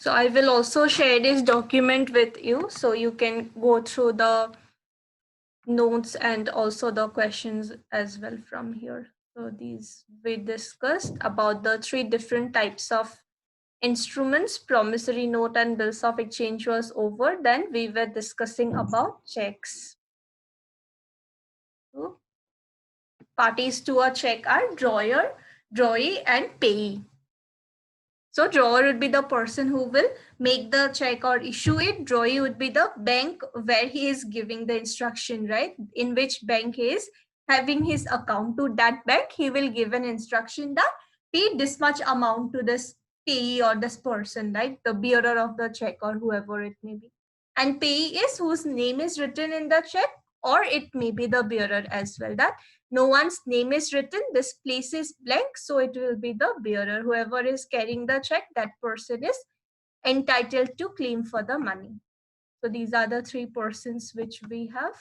So I will also share this document with you so you can go through the notes and also the questions as well from here. So these we discussed about the three different types of instruments. Promissory note and bills of exchange was over. Then we were discussing about checks. So parties to a check are drawer, drawee, and payee. So drawer would be the person who will make the check or issue it. Drawee would be the bank where he is giving the instruction, right? In which bank he is having his account. To that bank, he will give an instruction that pay this much amount to this payee or this person, right? The bearer of the check or whoever it may be. And payee is whose name is written in the check, or it may be the bearer as well. That no one's name is written, this place is blank, so it will be the bearer. Whoever is carrying the check, that person is entitled to claim for the money. So these are the three persons which we have.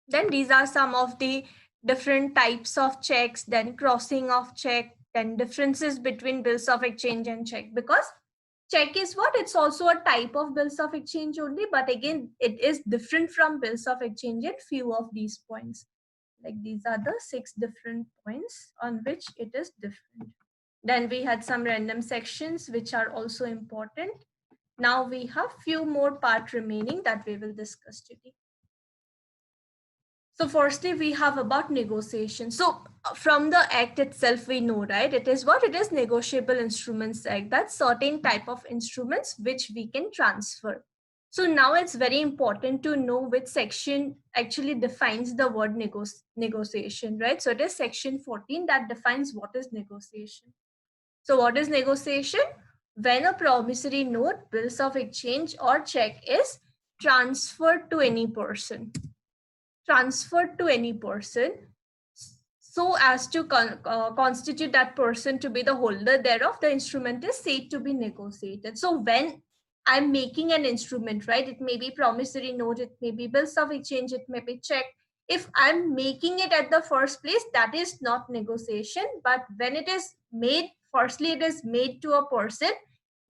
Then these are some of the different types of checks, then crossing of check, then differences between bills of exchange and check, because check is what, it's also a type of bills of exchange only, but again it is different from bills of exchange at few of these points. Like these are the 6 different points on which it is different. Then we had some random sections which are also important. Now we have few more part remaining that we will discuss today. So firstly, we have about negotiation. So from the act itself, we know, right? It is what? It is Negotiable Instruments Act. That's certain type of instruments which we can transfer. So now it's very important to know which section actually defines the word negotiation, right? So it is section 14 that defines what is negotiation. So what is negotiation? When a promissory note, bills of exchange or check is transferred to any person. Transferred to any person so as to constitute that person to be the holder thereof, the instrument is said to be negotiated. So when I'm making an instrument, right, it may be promissory note, it may be bills of exchange, it may be check. If I'm making it at the first place, that is not negotiation. But when it is made, firstly it is made to a person,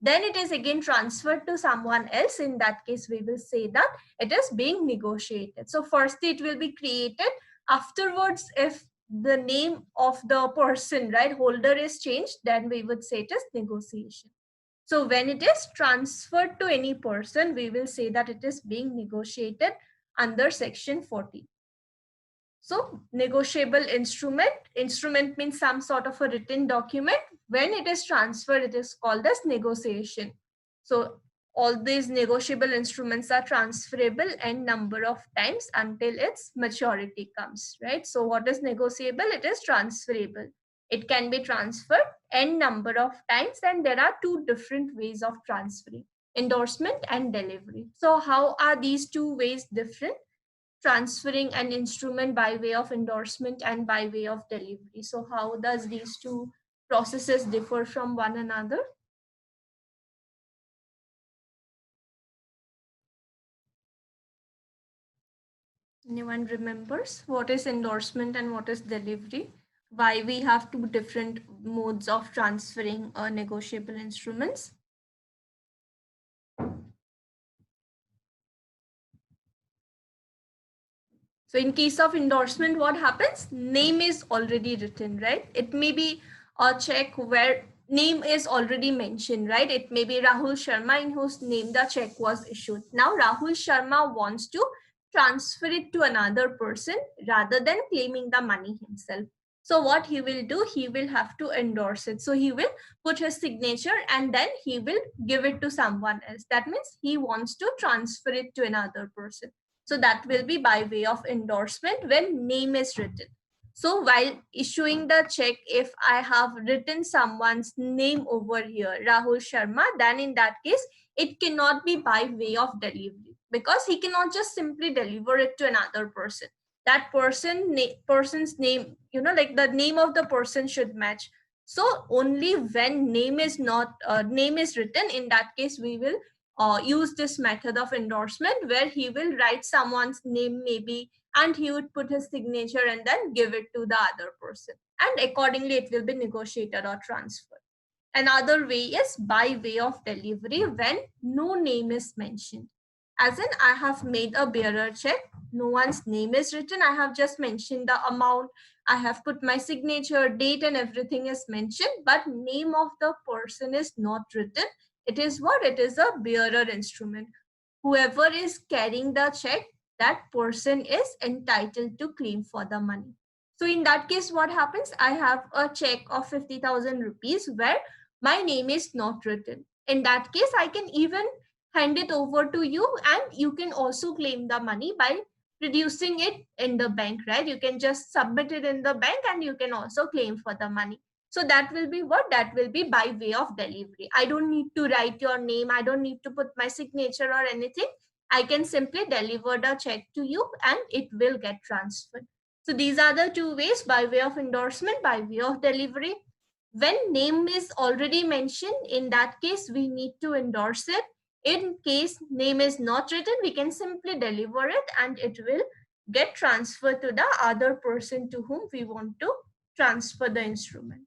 then it is again transferred to someone else. In that case, we will say that it is being negotiated. So firstly, it will be created. Afterwards, if the name of the person, right, holder is changed, then we would say it is negotiation. So when it is transferred to any person, we will say that it is being negotiated under section 40. So negotiable instrument means some sort of a written document. When it is transferred, it is called as negotiation. So all these negotiable instruments are transferable n number of times until its maturity comes, right? So what is negotiable? It is transferable. It can be transferred n number of times, and there are two different ways of transferring: endorsement and delivery. So how are these two ways different? Transferring an instrument by way of endorsement and by way of delivery. So how does these two processes differ from one another? Anyone remembers what is endorsement and what is delivery? Why we have two different modes of transferring negotiable instruments? So in case of endorsement, what happens? Name is already written, right? It may be a check where name is already mentioned, right? It may be Rahul Sharma in whose name the check was issued. Now Rahul Sharma wants to transfer it to another person rather than claiming the money himself. So what he will do, he will have to endorse it. So he will put his signature and then he will give it to someone else. That means he wants to transfer it to another person. So that will be by way of endorsement when name is written. So while issuing the check, if I have written someone's name over here, Rahul Sharma, then in that case, it cannot be by way of delivery, because he cannot just simply deliver it to another person. That person's name, like the name of the person should match. So only when name is not name is written, in that case we will use this method of endorsement, where he will write someone's name maybe, and he would put his signature and then give it to the other person, and accordingly it will be negotiated or transferred. Another way is by way of delivery when no name is mentioned. As in, I have made a bearer check, no one's name is written, I have just mentioned the amount, I have put my signature, date, and everything is mentioned, but name of the person is not written. It is what? It is a bearer instrument. Whoever is carrying the check, that person is entitled to claim for the money. So in that case, what happens? I have a check of 50,000 rupees where my name is not written. In that case, I can even hand it over to you, and you can also claim the money by producing it in the bank, right? You can just submit it in the bank and you can also claim for the money. So that will be what? That will be by way of delivery. I don't need to write your name, I don't need to put my signature or anything. I can simply deliver the check to you and it will get transferred. So these are the two ways: by way of endorsement, by way of delivery. When name is already mentioned, in that case we need to endorse it. In case name is not written, we can simply deliver it and it will get transferred to the other person to whom we want to transfer the instrument.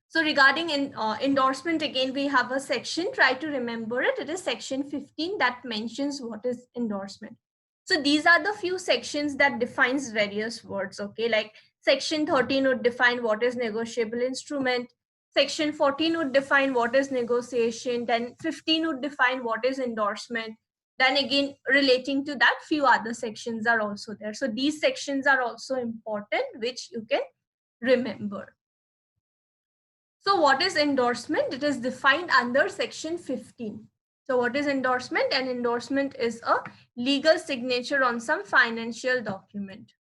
So regarding endorsement, again, we have a section, try to remember it. It is section 15 that mentions what is endorsement. So these are the few sections that defines various words, okay? Like section 13 would define what is negotiable instrument. Section 14 would define what is negotiation. Then 15 would define what is endorsement. Then again, relating to that, few other sections are also there. So these sections are also important, which you can remember. So what is endorsement? It is defined under section 15. So what is endorsement? An endorsement is a legal signature on some financial document.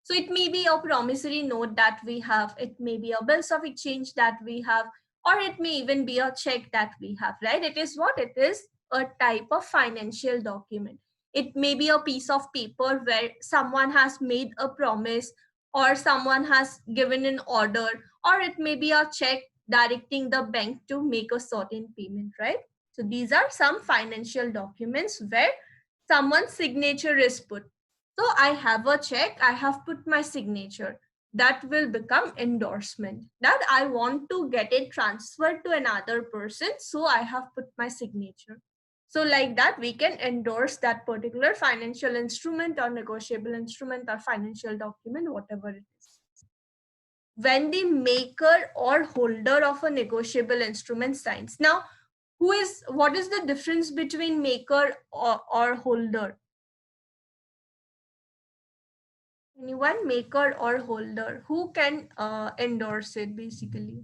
So it may be a promissory note that we have, it may be a bills of exchange that we have, or it may even be a check that we have, right? It is what? It is a type of financial document. It may be a piece of paper where someone has made a promise or someone has given an order, or it may be a check directing the bank to make a certain payment, right? So these are some financial documents where someone's signature is put. So I have a check, I have put my signature. That will become endorsement. That I want to get it transferred to another person, so I have put my signature. So like that, we can endorse that particular financial instrument or negotiable instrument or financial document, whatever it is. When the maker or holder of a negotiable instrument signs. Now, what is the difference between maker or holder? Anyone? Maker or holder? Who can endorse it basically?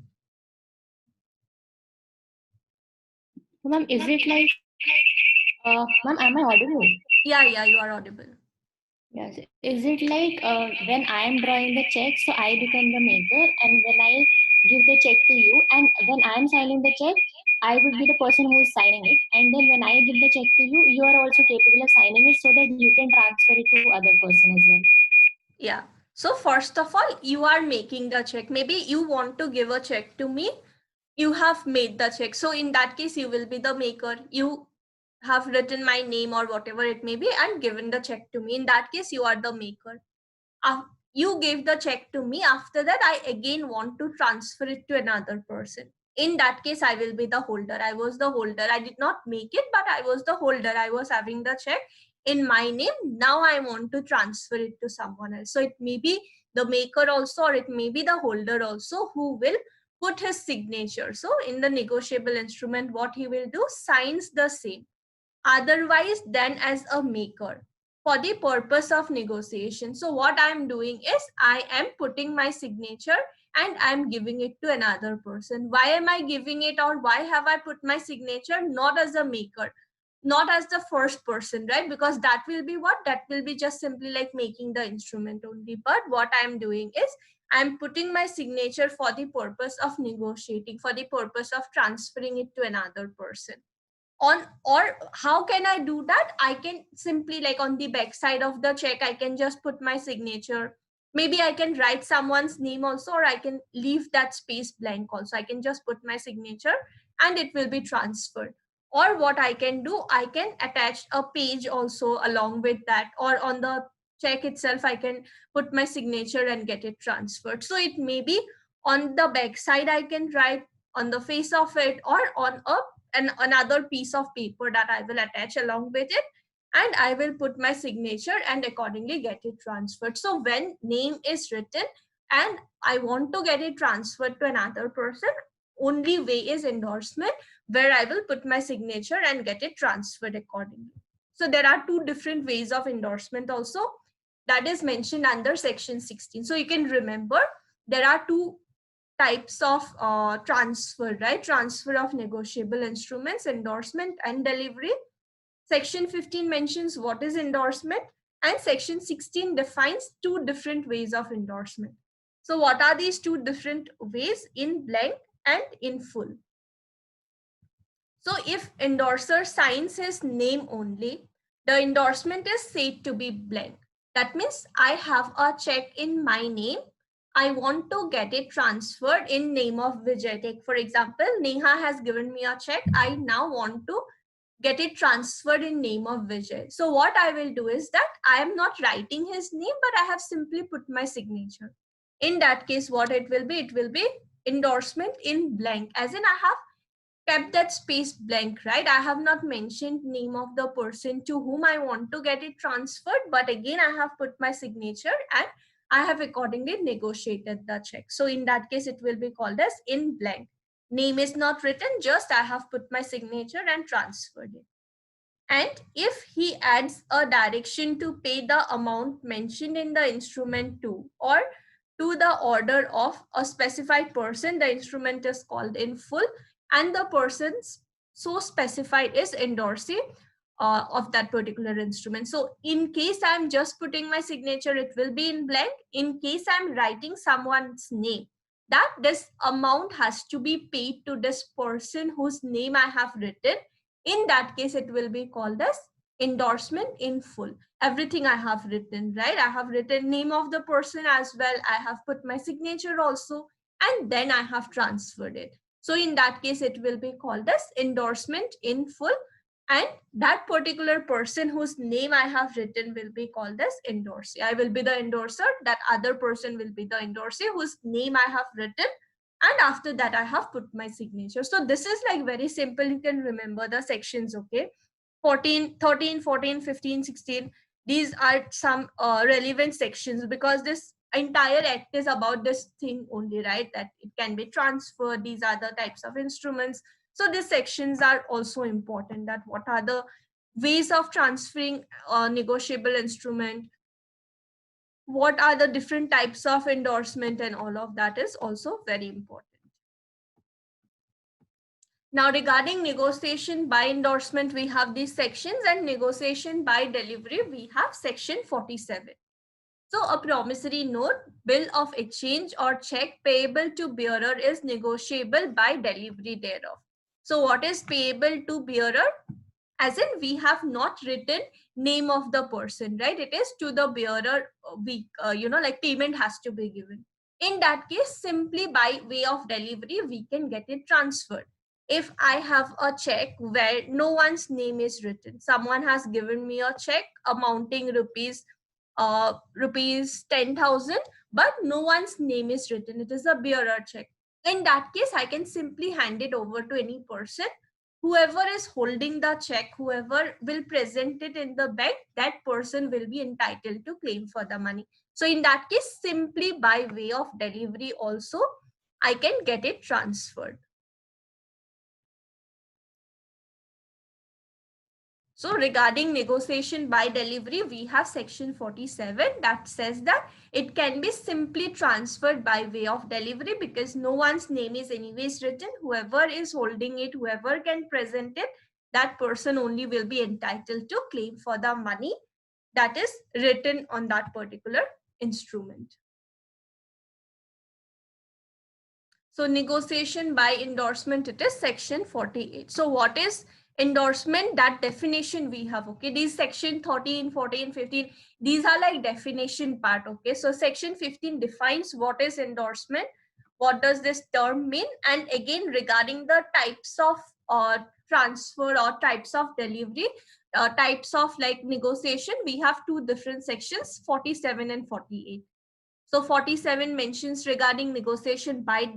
Ma'am, is it like, ma'am, am I audible? Yeah, you are audible. Yes. Is it like when I am drawing the check, so I become the maker, and when I give the check to you, and when I am signing the check, I would be the person who is signing it, and then when I give the check to you, you are also capable of signing it so that you can transfer it to other person as well. Yeah. So first of all, you are making the check. Maybe you want to give a check to me. You have made the check. So in that case, you will be the maker. You have written my name or whatever it may be and given the check to me. In that case, you are the maker. You gave the check to me. After that, I again want to transfer it to another person. In that case, I will be the holder. I was the holder. I did not make it, but I was the holder. I was having the check in my name. Now I want to transfer it to someone else. So it may be the maker also, or it may be the holder also, who will put his signature. So in the negotiable instrument, what he will do, signs the same, otherwise than as a maker, for the purpose of negotiation. So what I'm doing is I am putting my signature and I'm giving it to another person. Why am I giving it, or why have I put my signature? Not as a maker, not as the first person, right? Because that will be what? That will be just simply like making the instrument only. But what I'm doing is I'm putting my signature for the purpose of negotiating, for the purpose of transferring it to another person. On, or how can I do that? I can simply, like, on the back side of the check, I can just put my signature. Maybe I can write someone's name also, or I can leave that space blank also. I can just put my signature and it will be transferred. Or what I can do, I can attach a page also along with that, or on the check itself I can put my signature and get it transferred. So it may be On the back side, I can write on the face of it, or on another piece of paper that I will attach along with it, and I will put my signature and accordingly get it transferred. So when name is written and I want to get it transferred to another person, only way is endorsement, where I will put my signature and get it transferred accordingly. So there are two different ways of endorsement also that is mentioned under section 16. So you can remember there are two types of transfer, right? Transfer of negotiable instruments, endorsement and delivery. Section 15 mentions what is endorsement, and section 16 defines two different ways of endorsement. So what are these two different ways? In blank and in full. So if endorser signs his name only, the endorsement is said to be blank. That means I have a check in my name. I want to get it transferred in name of Vijay. Take for example, Neha has given me a check. I now want to get it transferred in name of Vijay. So what I will do is that I am not writing his name, but I have simply put my signature. In that case, what it will be? It will be endorsement in blank, as in I have kept that space blank, right? I have not mentioned name of the person to whom I want to get it transferred, but again, I have put my signature and I have accordingly negotiated the check. So in that case, it will be called as in blank. Name is not written, just I have put my signature and transferred it. And if he adds a direction to pay the amount mentioned in the instrument to, or to the order of a specified person, the instrument is called in full, and the person's so specified is endorsee of that particular instrument. So in case I'm just putting my signature, it will be in blank. In case I'm writing someone's name, that this amount has to be paid to this person whose name I have written, in that case it will be called as endorsement in full. Everything I have written, right? I have written name of the person as well, I have put my signature also, and then I have transferred it. So in that case it will be called as endorsement in full, and that particular person whose name I have written will be called as endorsee. I will be the endorser, that other person will be the endorsee whose name I have written, and after that I have put my signature. So this is like very simple. You can remember the sections, okay? 14, 13, 14, 15, 16. These are some relevant sections, because this entire act is about this thing only, right? That it can be transferred. These are the types of instruments. So these sections are also important, that what are the ways of transferring a negotiable instrument, what are the different types of endorsement, and all of that is also very important. Now, regarding negotiation by endorsement, we have these sections, and negotiation by delivery, we have section 47. So a promissory note, bill of exchange, or check payable to bearer is negotiable by delivery thereof. So what is payable to bearer? As in, we have not written name of the person, right? It is to the bearer, like payment has to be given. In that case, simply by way of delivery, we can get it transferred. If I have a check where no one's name is written, someone has given me a check amounting rupees 10,000, but no one's name is written, it is a bearer check. In that case, I can simply hand it over to any person. Whoever is holding the check, whoever will present it in the bank, that person will be entitled to claim for the money. So in that case, simply by way of delivery also, I can get it transferred. So regarding negotiation by delivery, we have section 47 that says that it can be simply transferred by way of delivery, because no one's name is anyways written. Whoever is holding it, whoever can present it, that person only will be entitled to claim for the money that is written on that particular instrument. So negotiation by endorsement, it is section 48. So what is endorsement? That definition we have, okay? These section 13, 14, 15, these are like definition part, okay? So section 15 defines what is endorsement, what does this term mean, and again regarding the types of transfer or types of delivery, types of like negotiation, we have two different sections, 47 and 48. So 47 mentions regarding negotiation by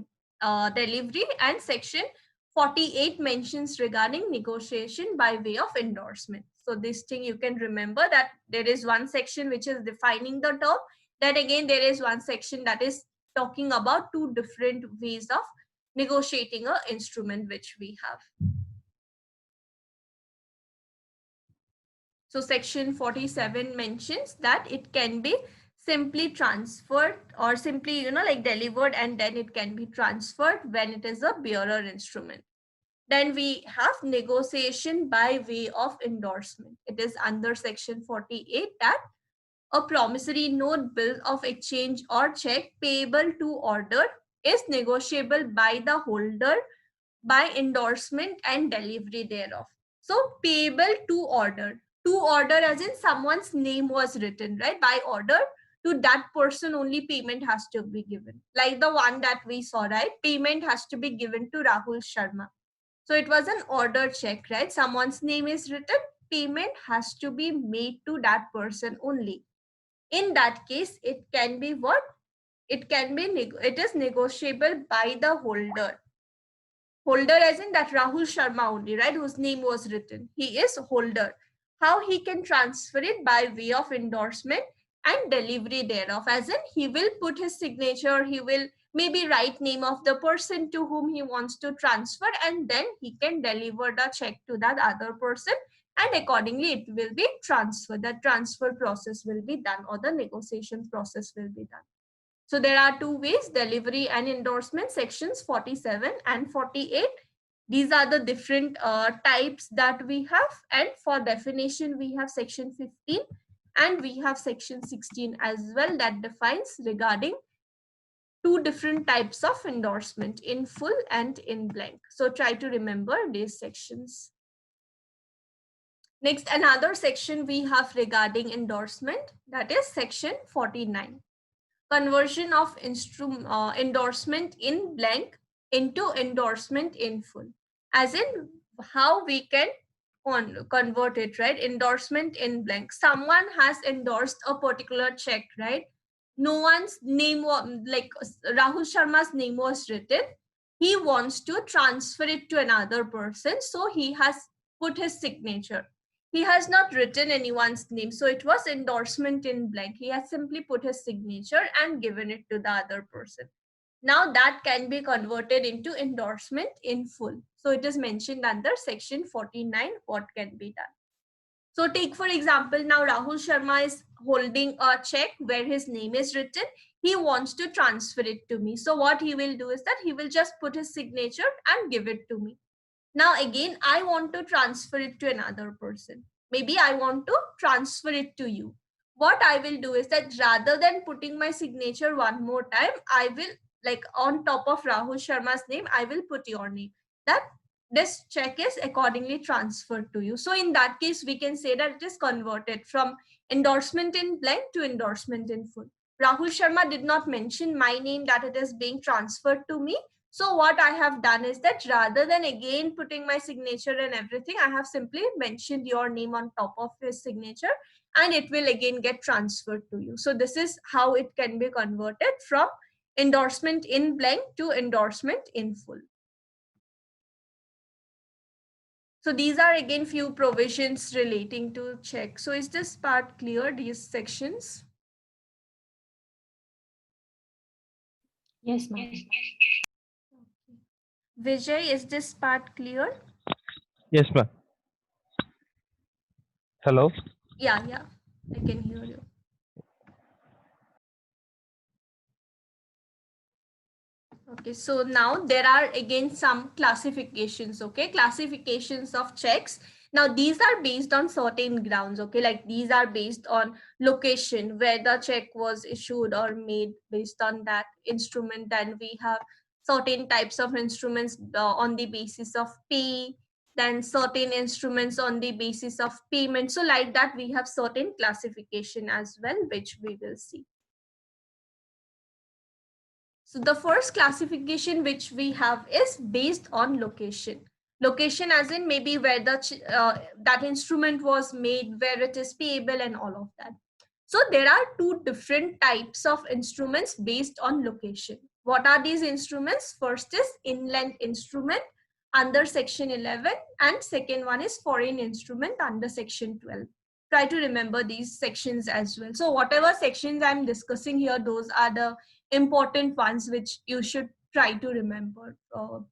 delivery, and section 48 mentions regarding negotiation by way of endorsement. So this thing you can remember, that there is one section which is defining the term, then again there is one section that is talking about two different ways of negotiating a instrument which we have. So section 47 mentions that it can be simply transferred or simply, like delivered, and then it can be transferred when it is a bearer instrument. Then we have negotiation by way of endorsement. It is under section 48 that a promissory note, bill of exchange, or check payable to order is negotiable by the holder by endorsement and delivery thereof. So payable to order as in someone's name was written, right? By order, to that person only payment has to be given. Like the one that we saw, right? Payment has to be given to Rahul Sharma. So it was an order check, right? Someone's name is written, payment has to be made to that person only. In that case, it can be what? It is negotiable by the holder. Holder as in that Rahul Sharma only, right? Whose name was written. He is holder. How he can transfer it? By way of endorsement and delivery thereof. As in, he will put his signature, he will maybe write name of the person to whom he wants to transfer, and then he can deliver the check to that other person, and accordingly it will be transferred. The transfer process will be done, or the negotiation process will be done. So there are two ways, delivery and endorsement, sections 47 and 48. These are the different types that we have. And for definition, we have section 15 and we have section 16 as well, that defines regarding two different types of endorsement, in full and in blank. So try to remember these sections. Next, another section we have regarding endorsement, that is section 49. Conversion of endorsement in blank into endorsement in full. As in, how we can convert it, right? Endorsement in blank. Someone has endorsed a particular check, right? No one's name, like Rahul Sharma's name was written. He wants to transfer it to another person, so he has put his signature. He has not written anyone's name, so it was endorsement in blank. He has simply put his signature and given it to the other person. Now that can be converted into endorsement in full. So it is mentioned under section 49 what can be done. So take for example, now Rahul Sharma is holding a check where his name is written. He wants to transfer it to me. So what he will do is that he will just put his signature and give it to me. Now again, I want to transfer it to another person. Maybe I want to transfer it to you. What I will do is that rather than putting my signature one more time, I will, like on top of Rahul Sharma's name, I will put your name. That this check is accordingly transferred to you. So in that case, we can say that it is converted from endorsement in blank to endorsement in full. Rahul Sharma did not mention my name that it is being transferred to me. So what I have done is that rather than again putting my signature and everything, I have simply mentioned your name on top of his signature, and it will again get transferred to you. So this is how it can be converted from endorsement in blank to endorsement in full. So these are again few provisions relating to check. So is this part clear, these sections? Yes, ma'am. Vijay, is this part clear? Yes, ma'am. Hello. Yeah, I can hear you. Okay, so now there are again some classifications, okay? Classifications of checks. Now these are based on certain grounds, okay? Like these are based on location where the check was issued or made, based on that instrument. Then we have certain types of instruments on the basis of pay, then certain instruments on the basis of payment. So like that, we have certain classification as well, which we will see. So the first classification which we have is based on location. Location as in maybe where the that instrument was made, where it is payable and all of that. So there are two different types of instruments based on location. What are these instruments? First is inland instrument under section 11, and second one is foreign instrument under section 12. Try to remember these sections as well. So whatever sections I'm discussing here, those are the important ones which you should try to remember.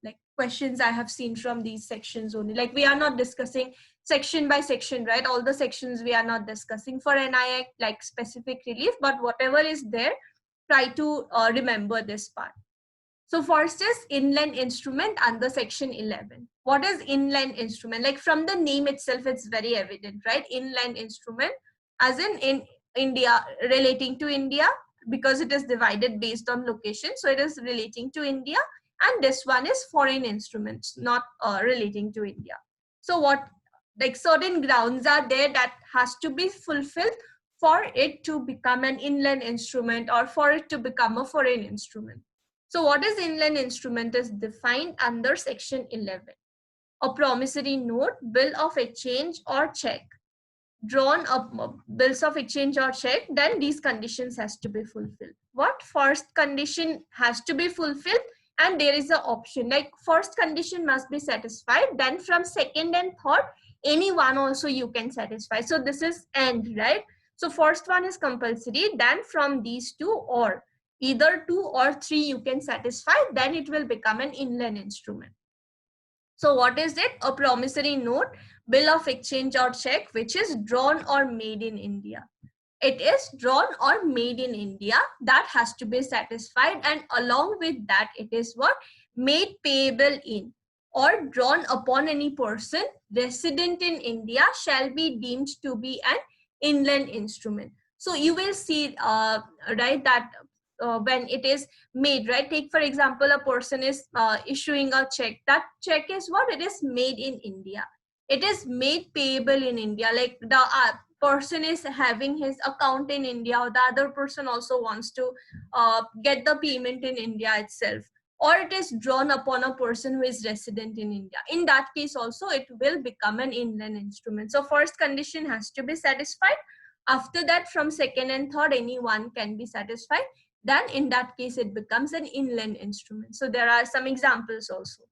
Like questions I have seen from these sections only. Like we are not discussing section by section, right? All the sections we are not discussing for NI Act, like specific relief, but whatever is there, try to remember this part. So first is inland instrument under section 11. What is inland instrument? Like from the name itself, it's very evident, right? Inland instrument, as in India, relating to India, because it is divided based on location. So it is relating to India. And this one is foreign instruments, not relating to India. So what, like certain grounds are there that has to be fulfilled for it to become an inland instrument or for it to become a foreign instrument. So what is inland instrument is defined under section 11. A promissory note, bill of exchange or check. Drawn up bills of exchange or check, then these conditions has to be fulfilled. What first condition has to be fulfilled, and there is an option like first condition must be satisfied, then from second and third, any one also you can satisfy. So this is and, right? So first one is compulsory, then from these two or either 2 or 3 you can satisfy, then it will become an inland instrument. So what is it? A promissory note, bill of exchange or check which is drawn or made in India. It is drawn or made in India, that has to be satisfied, and along with that it is what? Made payable in or drawn upon any person resident in India shall be deemed to be an inland instrument. So you will see, right, that when it is made, right? Take for example, a person is issuing a check. That check is what? It is made in India. It is made payable in India. Like the person is having his account in India, or the other person also wants to get the payment in India itself, or it is drawn upon a person who is resident in India. In that case also it will become an inland instrument. So first condition has to be satisfied. After that, from second and third, any one can be satisfied. Then in that case it becomes an inland instrument. So there are some examples also.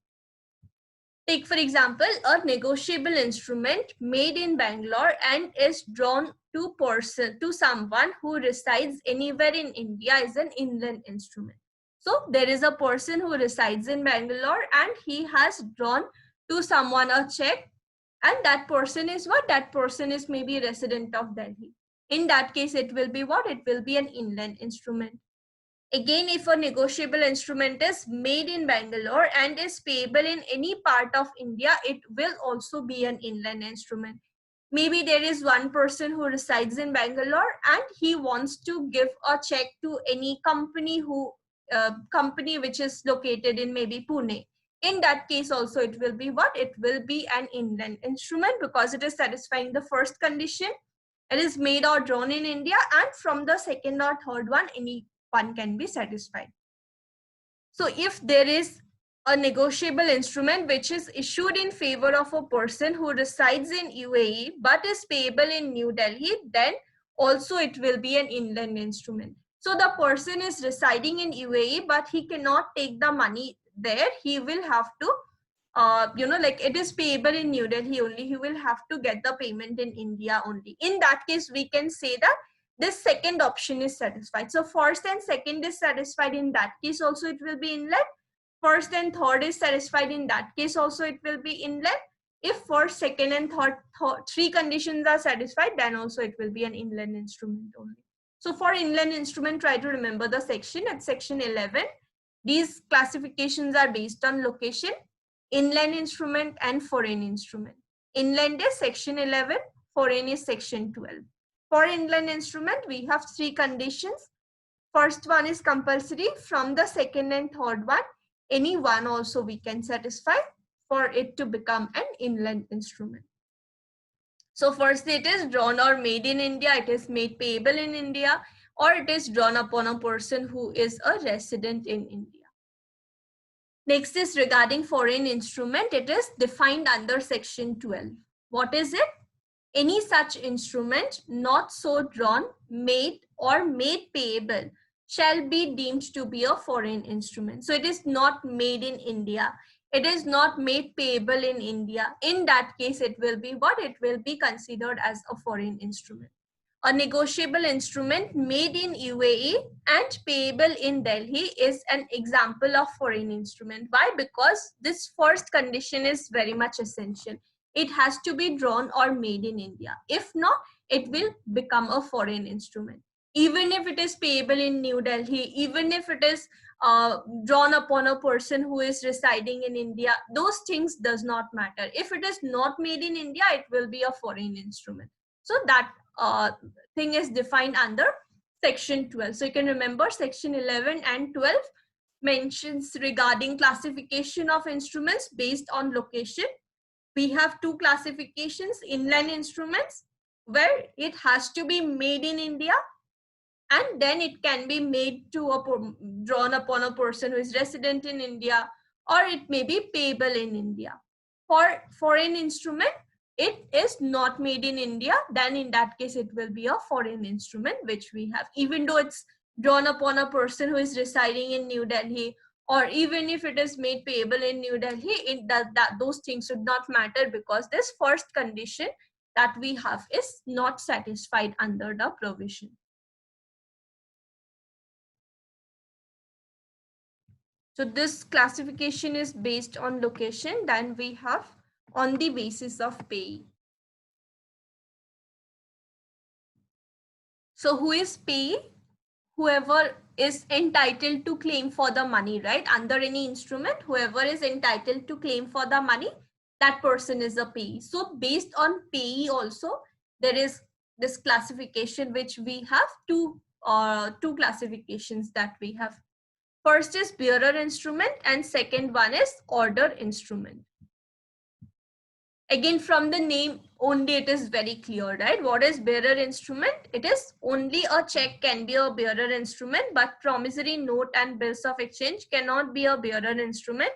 Take for example, a negotiable instrument made in Bangalore and is drawn to someone who resides anywhere in India is an inland instrument. So there is a person who resides in Bangalore and he has drawn to someone a check, and that person is what? That person is maybe a resident of Delhi. In that case it will be what? It will be an inland instrument. Again, if a negotiable instrument is made in Bangalore and is payable in any part of India, it will also be an inland instrument. Maybe there is one person who resides in Bangalore and he wants to give a check to any company which is located in maybe Pune. In that case also it will be what? It will be an inland instrument because it is satisfying the first condition. It is made or drawn in India, and from the second or third one, any one can be satisfied. So if there is a negotiable instrument which is issued in favor of a person who resides in UAE but is payable in New Delhi, then also it will be an inland instrument. So the person is residing in UAE but he cannot take the money there. He will have to like it is payable in New Delhi only. He will have to get the payment in India only. In that case, we can say that this second option is satisfied. So first and second is satisfied. In that case also it will be inland. First and third is satisfied. In that case also it will be inland. If first, second and third, three conditions are satisfied, then also it will be an inland instrument only. So for inland instrument, try to remember the section at section 11. These classifications are based on location, inland instrument and foreign instrument. Inland is section 11, foreign is section 12. For inland instrument, we have three conditions. First one is compulsory. From the second and third one, any one also we can satisfy for it to become an inland instrument. So first it is drawn or made in India, it is made payable in India, or it is drawn upon a person who is a resident in India. Next is regarding foreign instrument. It is defined under section 12. What is it? Any such instrument not so drawn, made, or made payable shall be deemed to be a foreign instrument. So it is not made in India. It is not made payable in India. In that case, it will be what? It will be considered as a foreign instrument. A negotiable instrument made in UAE and payable in Delhi is an example of foreign instrument. Why? Because this first condition is very much essential. It has to be drawn or made in India. If not, it will become a foreign instrument. Even if it is payable in New Delhi, even if it is drawn upon a person who is residing in India, those things does not matter. If it is not made in India, it will be a foreign instrument. So that thing is defined under section 12. So you can remember section 11 and 12 mentions regarding classification of instruments based on location. We have two classifications: inland instruments, where it has to be made in India, and then it can be made to drawn upon a person who is resident in India, or it may be payable in India. For foreign instrument, it is not made in India, then in that case it will be a foreign instrument which we have, even though it's drawn upon a person who is residing in New Delhi, or even if it is made payable in New Delhi, those things should not matter, because this first condition that we have is not satisfied under the provision. So this classification is based on location. Then we have on the basis of payee. So who is payee? Whoever is entitled to claim for the money, right? Under any instrument, whoever is entitled to claim for the money, that person is a payee. So based on payee also, there is this classification which we have two classifications that we have. First is bearer instrument and second one is order instrument. Again, from the name only, it is very clear, right? What is bearer instrument? It is only a check can be a bearer instrument, but promissory note and bills of exchange cannot be a bearer instrument,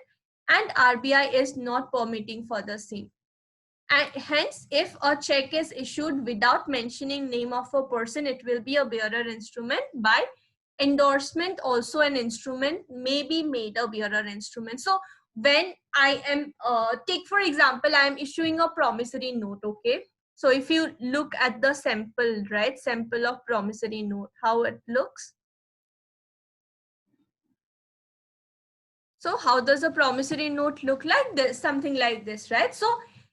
and RBI is not permitting for the same. And hence, if a check is issued without mentioning name of a person, it will be a bearer instrument. By endorsement, also an instrument may be made a bearer instrument. So when I am, take for example, I am issuing a promissory note, okay? So if you look at the sample, right, sample of promissory note, how it looks. So how does a promissory note look like? This, something like this, right? So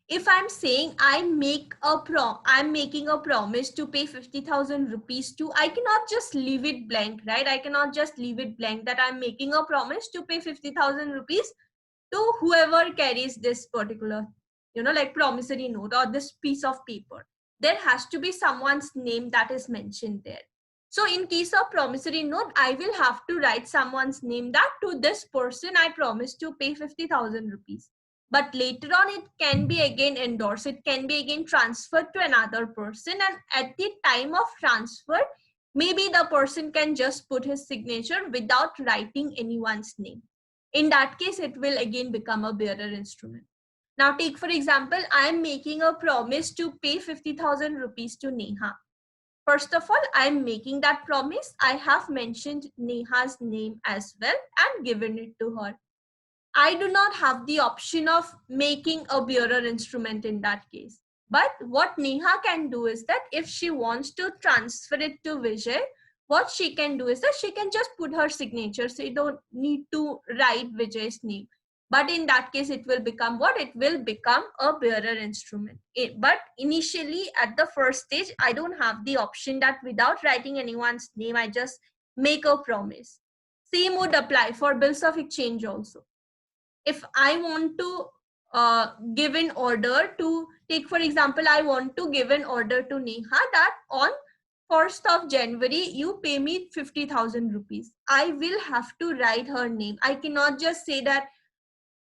if I'm saying I'm making a promise to pay 50,000 rupees to, I cannot just leave it blank, right? I cannot just leave it blank that I'm making a promise to pay 50,000 rupees to whoever carries this particular, like promissory note or this piece of paper. There has to be someone's name that is mentioned there. So in case of promissory note, I will have to write someone's name that to this person I promised to pay 50,000 rupees. But later on, it can be again endorsed. It can be again transferred to another person. And at the time of transfer, maybe the person can just put his signature without writing anyone's name. In that case, it will again become a bearer instrument. Now take for example, I am making a promise to pay 50,000 rupees to Neha. First of all, I am making that promise. I have mentioned Neha's name as well and given it to her. I do not have the option of making a bearer instrument in that case. But what Neha can do is that if she wants to transfer it to Vijay, what she can do is that she can just put her signature. So you don't need to write Vijay's name. But in that case, it will become what? It will become a bearer instrument. But initially, at the first stage, I don't have the option that without writing anyone's name, I just make a promise. Same would apply for bills of exchange also. If I want to give an order to, take for example, I want to give an order to Neha that on 1st of January, you pay me 50,000 rupees. I will have to write her name. I cannot just say that,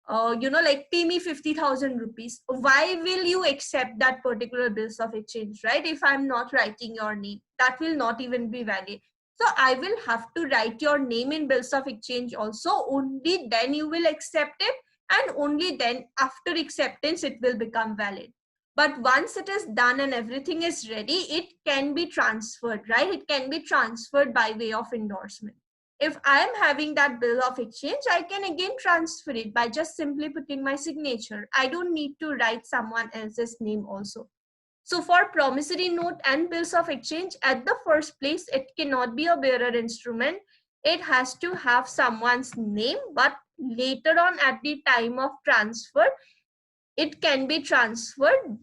like pay me 50,000 rupees. Why will you accept that particular bills of exchange, right? If I'm not writing your name, that will not even be valid. So I will have to write your name in bills of exchange also. Only then you will accept it, and only then after acceptance it will become valid. But once it is done and everything is ready, it can be transferred, right? It can be transferred by way of endorsement. If I am having that bill of exchange, I can again transfer it by just simply putting my signature. I don't need to write someone else's name also. So for promissory note and bills of exchange, at the first place, it cannot be a bearer instrument. It has to have someone's name, but later on at the time of transfer, it can be transferred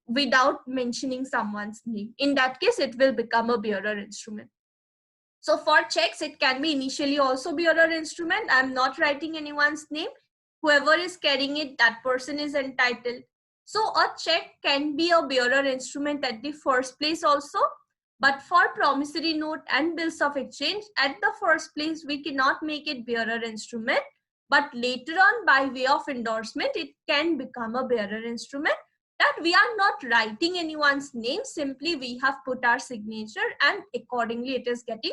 without mentioning someone's name. In that case, it will become a bearer instrument. So for checks, it can be initially also bearer instrument. I'm not writing anyone's name. Whoever is carrying it, that person is entitled. So a check can be a bearer instrument at the first place also. But for promissory note and bills of exchange, at the first place, we cannot make it bearer instrument. But later on, by way of endorsement, it can become a bearer instrument, that we are not writing anyone's name. Simply we have put our signature and accordingly it is getting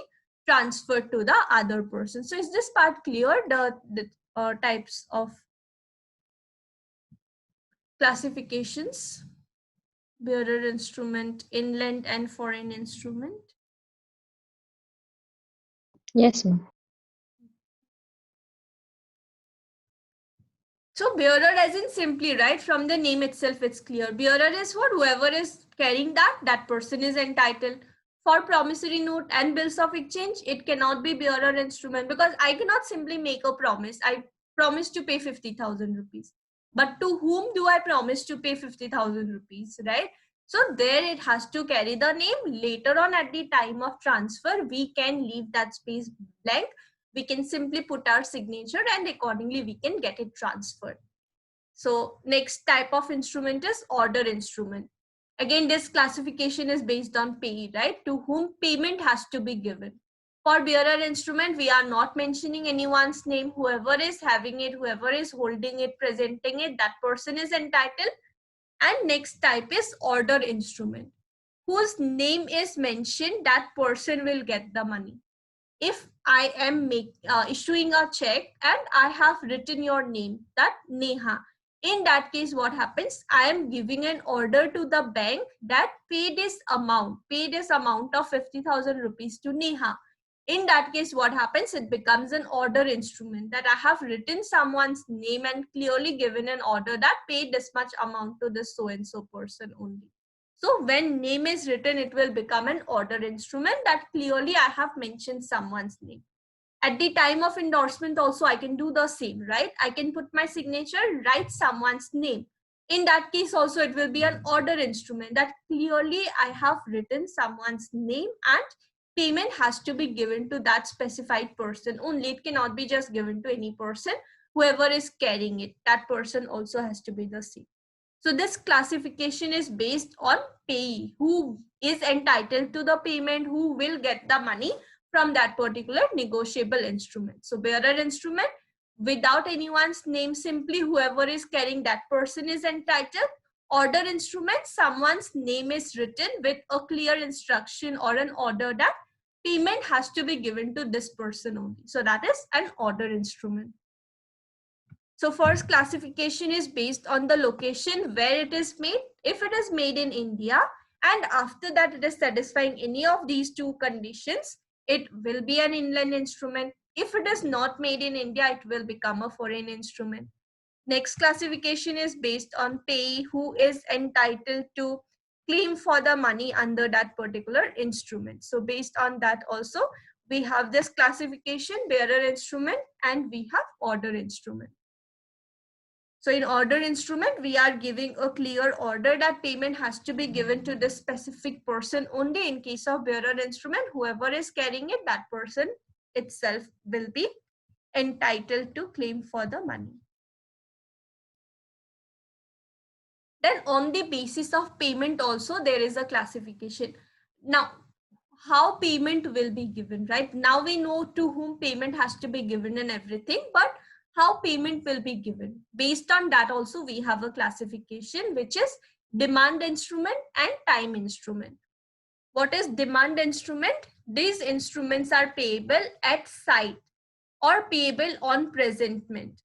transferred to the other person. So is this part clear? The types of classifications, bearer instrument, inland and foreign instrument. Yes, ma'am. So bearer as in simply, right, from the name itself it's clear. Bearer is what? Whoever is carrying that person is entitled. For promissory note and bills of exchange, it cannot be bearer instrument, because I cannot simply make a promise. I promise to pay 50,000 rupees. But to whom do I promise to pay 50,000 rupees, right? So there it has to carry the name. Later on at the time of transfer, we can leave that space blank. We can simply put our signature and accordingly we can get it transferred. So next type of instrument is order instrument. Again, this classification is based on payee, right? To whom payment has to be given. For bearer instrument, we are not mentioning anyone's name. Whoever is having it, whoever is holding it, presenting it, that person is entitled. And next type is order instrument. Whose name is mentioned, that person will get the money. If I am issuing a check and I have written your name, that Neha, in that case, what happens? I am giving an order to the bank that pay this amount of 50,000 rupees to Neha. In that case, what happens? It becomes an order instrument, that I have written someone's name and clearly given an order that pay this much amount to this so-and-so person only. So when name is written, it will become an order instrument, that clearly I have mentioned someone's name. At the time of endorsement also, I can do the same, right? I can put my signature, write someone's name. In that case also, it will be an order instrument, that clearly I have written someone's name and payment has to be given to that specified person only. It cannot be just given to any person. Whoever is carrying it, that person also has to be the same. So this classification is based on payee, who is entitled to the payment, who will get the money from that particular negotiable instrument. So bearer instrument, without anyone's name, simply whoever is carrying that person is entitled. Order instrument, someone's name is written with a clear instruction or an order that payment has to be given to this person only. So that is an order instrument. So first classification is based on the location where it is made. If it is made in India and after that it is satisfying any of these two conditions, it will be an inland instrument. If it is not made in India, it will become a foreign instrument. Next classification is based on payee, who is entitled to claim for the money under that particular instrument. So based on that also, we have this classification, bearer instrument, and we have order instrument. So in order instrument, we are giving a clear order that payment has to be given to this specific person only. In case of bearer instrument, whoever is carrying it, that person itself will be entitled to claim for the money. Then on the basis of payment also, there is a classification. Now, how payment will be given, right? Now we know to whom payment has to be given and everything, but how payment will be given. Based on that also, we have a classification, which is demand instrument and time instrument. What is demand instrument? These instruments are payable at sight or payable on presentment.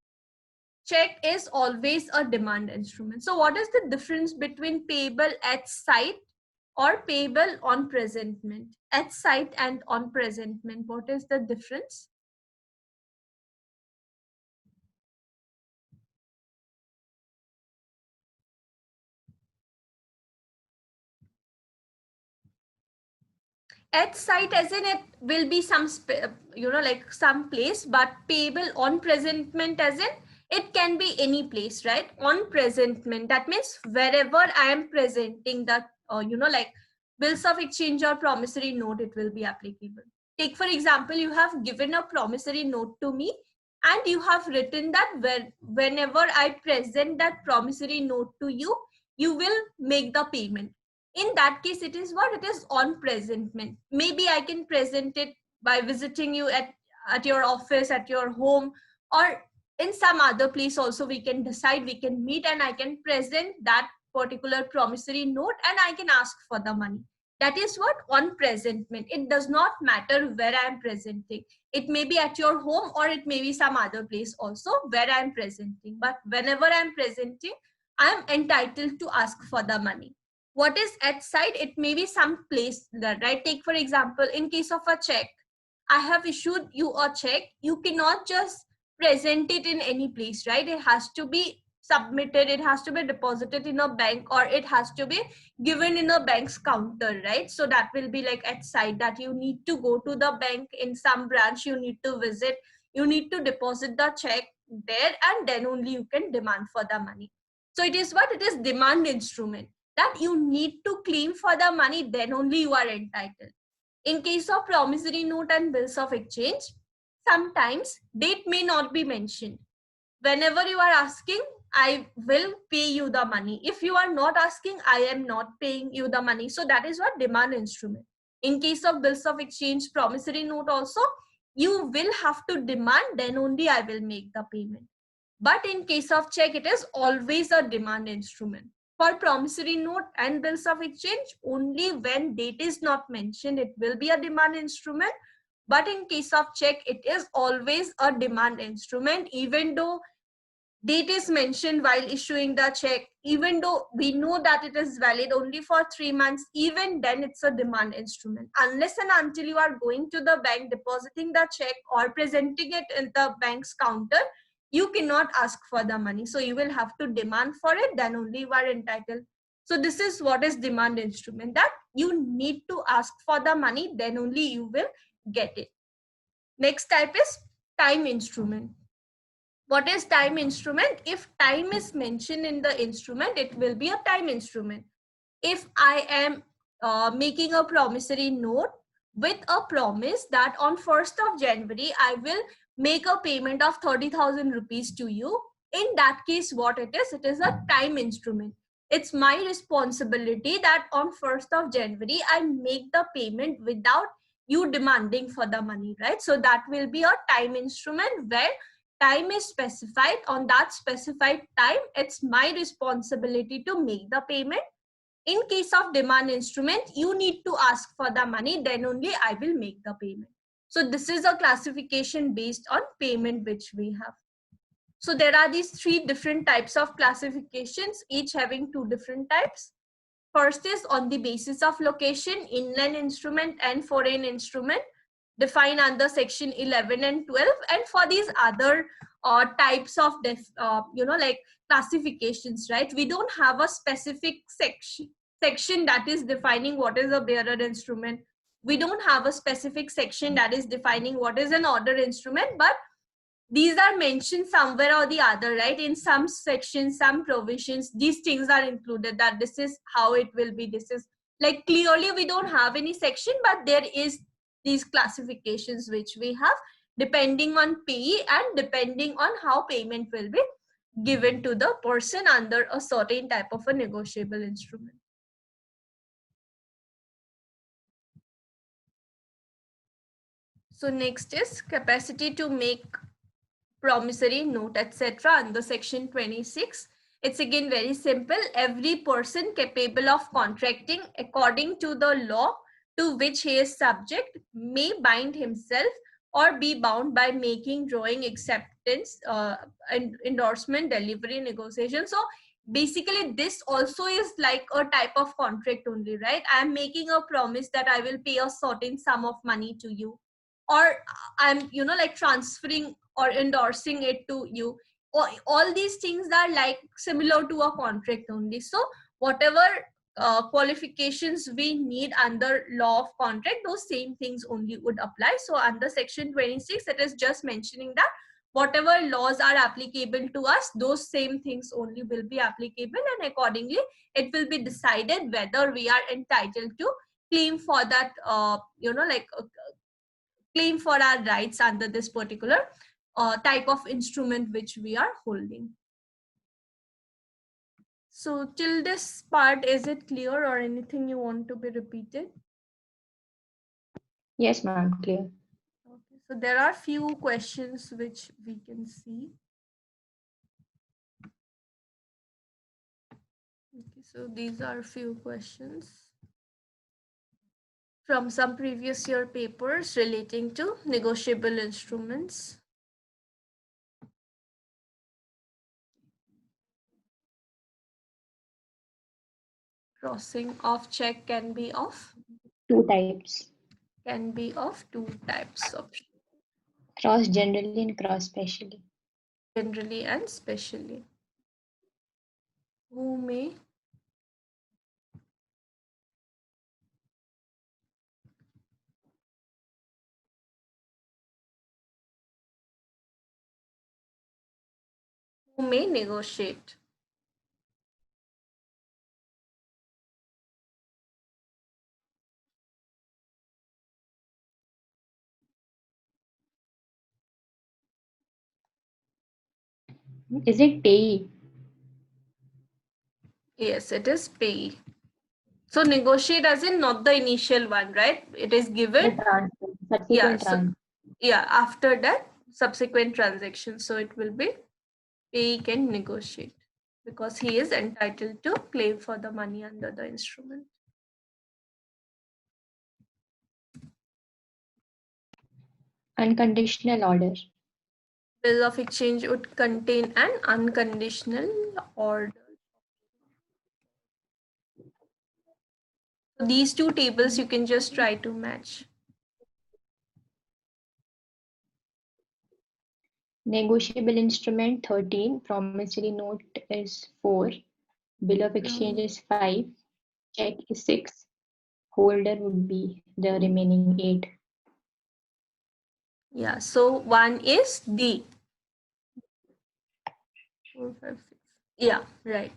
check is always a demand instrument. So what is the difference between payable at sight or payable on presentment? At sight and on presentment, what is the difference? At sight as in it will be some like some place, but payable on presentment as in it can be any place, right? On presentment, that means wherever I am presenting that like bills of exchange or promissory note, it will be applicable. Take for example, you have given a promissory note to me and you have written that whenever I present that promissory note to you, you will make the payment. In that case, it is what? It is on presentment. Maybe I can present it by visiting you at your office, at your home, or in some other place also. We can decide, we can meet, and I can present that particular promissory note and I can ask for the money. That is what? On presentment. It does not matter where I am presenting. It may be at your home or it may be some other place also where I am presenting, but whenever I am presenting, I am entitled to ask for the money. What is at sight? It may be some place that, right? Take for example, in case of a check, I have issued you a check. You cannot just present it in any place, right? It has to be submitted, it has to be deposited in a bank, or it has to be given in a bank's counter, right? So that will be like at sight, that you need to go to the bank in some branch, you need to visit, you need to deposit the check there, and then only you can demand for the money. So it is what? It is demand instrument, that you need to claim for the money, then only you are entitled. In case of promissory note and bills of exchange, sometimes date may not be mentioned. Whenever you are asking, I will pay you the money. If you are not asking, I am not paying you the money. So that is what? Demand instrument. In case of bills of exchange, promissory note also, you will have to demand, then only I will make the payment. But in case of check, it is always a demand instrument. For promissory note and bills of exchange, only when date is not mentioned, it will be a demand instrument. But in case of check, it is always a demand instrument, even though date is mentioned while issuing the check, even though we know that it is valid only for 3 months, even then it's a demand instrument. Unless and until you are going to the bank, depositing the check or presenting it in the bank's counter, you cannot ask for the money. So you will have to demand for it, then only you are entitled. So this is what is demand instrument, that you need to ask for the money, then only you will get it. Next type is time instrument. What is time instrument? If time is mentioned in the instrument, it will be a time instrument. If I am making a promissory note with a promise that on 1st of January, I will make a payment of 30,000 rupees to you. In that case, what it is a time instrument. It's my responsibility that on 1st of January, I make the payment without you demanding for the money, right? So that will be a time instrument where time is specified. On that specified time, it's my responsibility to make the payment. In case of demand instrument, you need to ask for the money, then only I will make the payment. So this is a classification based on payment which we have. So there are these 3 different types of classifications, each having 2 different types. First is on the basis of location, inland instrument and foreign instrument, defined under section 11 and 12. And for these other types of like classifications, right, we don't have a specific section that is defining what is a bearer instrument. We don't have a specific section that is defining what is an order instrument, but these are mentioned somewhere or the other, right? In some sections, some provisions, these things are included, that this is how it will be. This is like, clearly we don't have any section, but there is these classifications which we have, depending on payee and depending on how payment will be given to the person under a certain type of a negotiable instrument. So next is capacity to make promissory note, etc. under section 26. It's again very simple. Every person capable of contracting according to the law to which he is subject may bind himself or be bound by making, drawing, acceptance, and endorsement, delivery, negotiation. So basically this also is like a type of contract only, right? I'm making a promise that I will pay a certain sum of money to you, or I'm, like transferring or endorsing it to you. All these things are like similar to a contract only. So whatever qualifications we need under law of contract, those same things only would apply. So under section 26, it is just mentioning that whatever laws are applicable to us, those same things only will be applicable, and accordingly it will be decided whether we are entitled to claim for that, claim for our rights under this particular type of instrument which we are holding. So till this part, is it clear, or anything you want to be repeated? Yes, ma'am, clear. Okay, so there are few questions which we can see. Okay, so these are few questions from some previous year papers relating to negotiable instruments. Crossing of check can be of Two types. two types of Cross generally and cross specially. generally and specially. Who may negotiate. Is it payee? Yes, it is pay. So negotiate as in not the initial one, right? It is The given. transfer, Yeah. subsequent So transfer. yeah, after that subsequent transaction. So it will be pay can negotiate because he is entitled to claim for the money under the instrument. Unconditional order. Bill of exchange would contain an unconditional order. So these two tables you can just try to match. Negotiable instrument 13. Promissory note is 4. Bill of exchange is 5. Check is 6. Holder would be the remaining 8. Yeah, so one is D. 4, 5, 6. Yeah, right.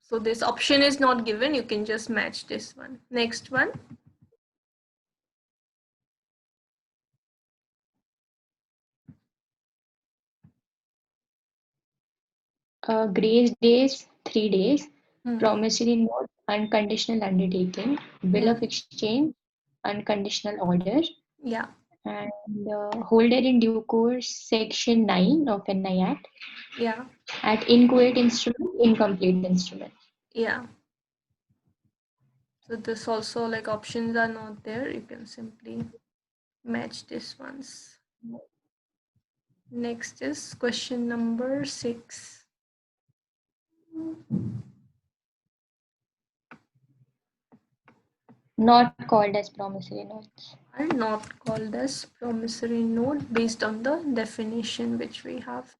So this option is not given. You can just match this one. Next one. Grace days 3 days. Hmm. Promissory note unconditional undertaking. Bill of exchange unconditional order. Yeah. And holder in due course section 9 of NI Act. Yeah. At inchoate instrument, incomplete instrument. Yeah. So this also, like, options are not there. You can simply match this ones. Next is question number 6. Not called as promissory notes. Are not called as promissory note based on the definition which we have.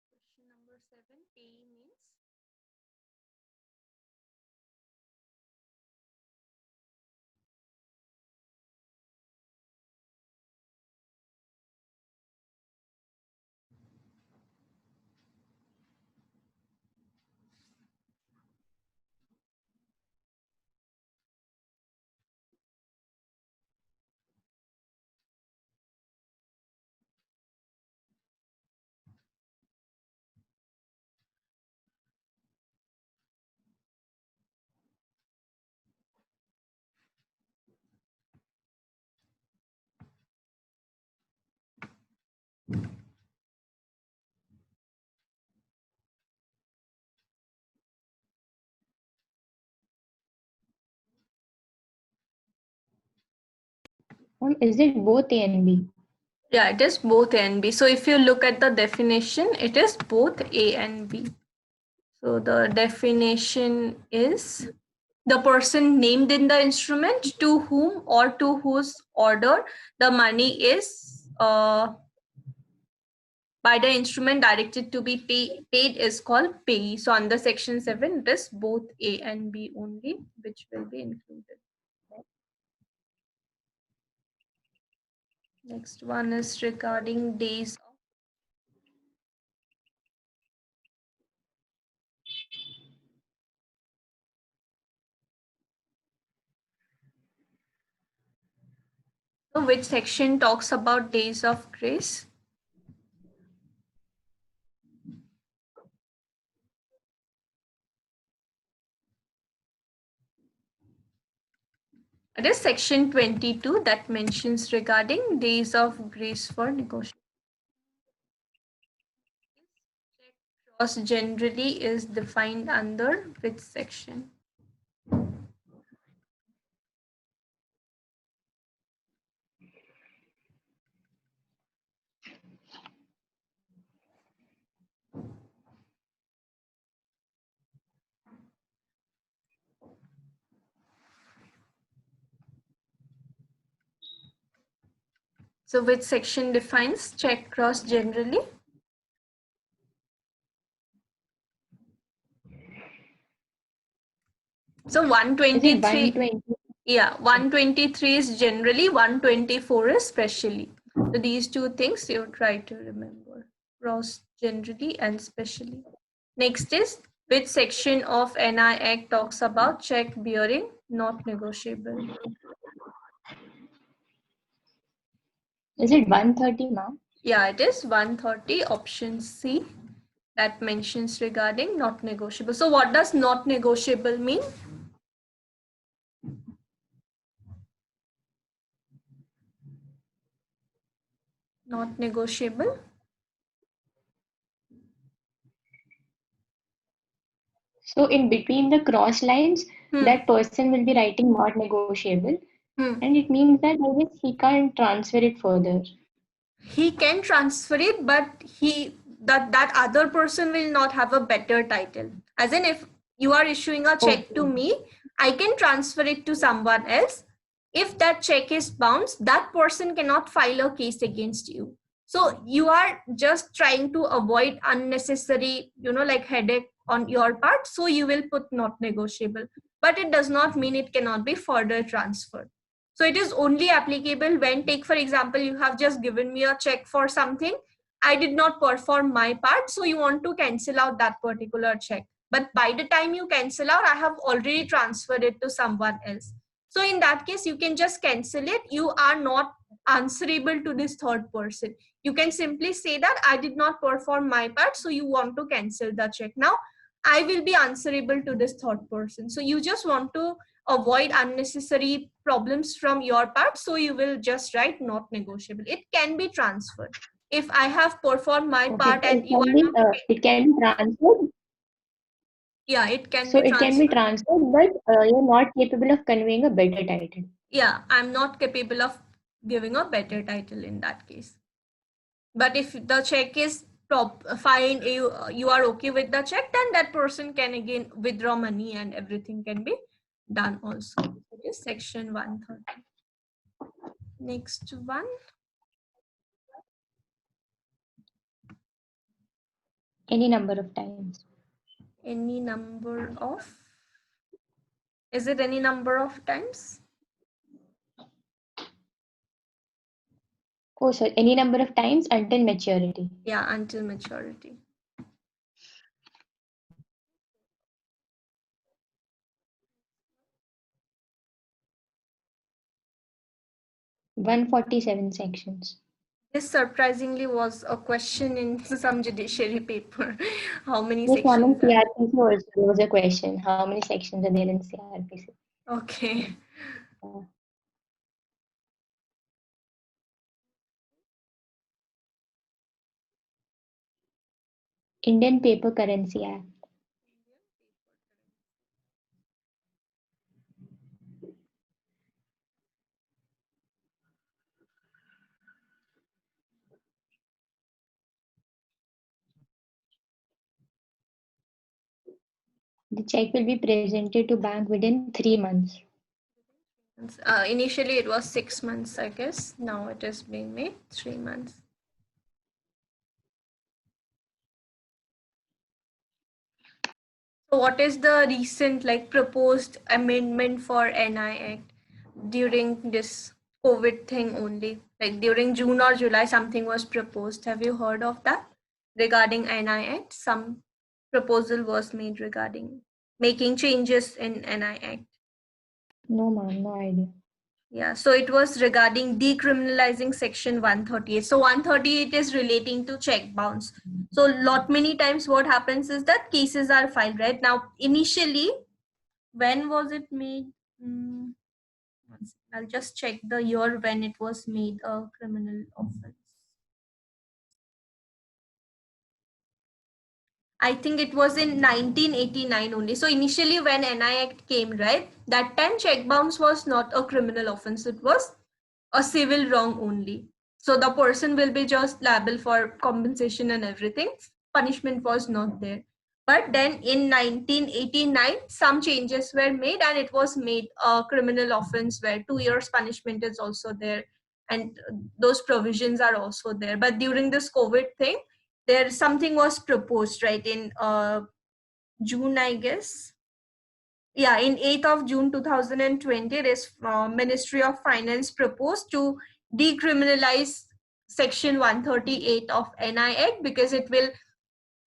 Question number 7, pay means Is it both A and B? Yeah, it is both A and B. So if you look at the definition, it is both A and B. So the definition is the person named in the instrument to whom or to whose order the money is by the instrument directed to be paid is called payee. So under section 7, it is both A and B only, which will be included. Next one is regarding days. So which section talks about days of grace? It is section 22 that mentions regarding days of grace for negotiation. Cross generally is defined under which section? So which section defines check cross generally? So Is it 123, 120? yeah, 123 is generally, 124 is specially. So these two things you try to remember, cross generally and specially. Next is which section of NI Act talks about check bearing not negotiable? Is it 130, ma'am? Yeah, it is 130, option C, that mentions regarding not negotiable. So what does not negotiable mean? Not negotiable. So in between the cross lines, that person will be writing not negotiable. And it means that I guess he can't transfer it further. He can transfer it, but that other person will not have a better title. As in, if you are issuing a check to me, I can transfer it to someone else. If that check is bounced, that person cannot file a case against you. So you are just trying to avoid unnecessary, like headache on your part. So you will put not negotiable, but it does not mean it cannot be further transferred. So it is only applicable when, take for example, you have just given me a check for something. I did not perform my part, so you want to cancel out that particular check. But by the time you cancel out, I have already transferred it to someone else. So in that case, you can just cancel it. You are not answerable to this third person. You can simply say that I did not perform my part, so you want to cancel the check. Now, I will be answerable to this third person. So you just want to avoid unnecessary problems from your part, so you will just write not negotiable. It can be transferred. If I have performed my part and you are not, It can be transferred. yeah, it can So be it can be transferred. transferred, but you're not capable of conveying a better title. Yeah, I'm not capable of giving a better title in that case. But if the check is fine, you are okay with the check, then that person can again withdraw money and everything can be done also. It is section 130. Next one. Any number of times. Any number of, is it any number of times? Oh, sorry, any number of times until maturity. Yeah, until maturity. 147 sections. This surprisingly was a question in some judiciary paper. How many This one in sections are CRPC also there was a question. How many sections are there in CRPC? okay? Indian Paper Currency Act. The check will be presented to bank within 3 months. Initially it was 6 months, I guess. Now it is being made 3 months. So what is the recent proposed amendment for NI Act during this COVID thing only? Like during June or July, something was proposed. Have you heard of that regarding NI Act? Some proposal was made regarding making changes in NI Act. No, ma'am, no idea. Yeah, so it was regarding decriminalizing section 138. So 138 is relating to check bounce. So lot many times what happens is that cases are filed, right? Now, initially, when was it made? I'll just check the year when it was made a criminal offense. I think it was in 1989 only. So initially when NI Act came, right, that time check bounce was not a criminal offense. It was a civil wrong only. So the person will be just liable for compensation and everything. Punishment was not there. But then in 1989, some changes were made and it was made a criminal offense where 2 years punishment is also there. And those provisions are also there. But during this COVID thing, there something was proposed, right, in June, I guess. Yeah, in 8th of June 2020, this Ministry of Finance proposed to decriminalize Section 138 of NI Act because it will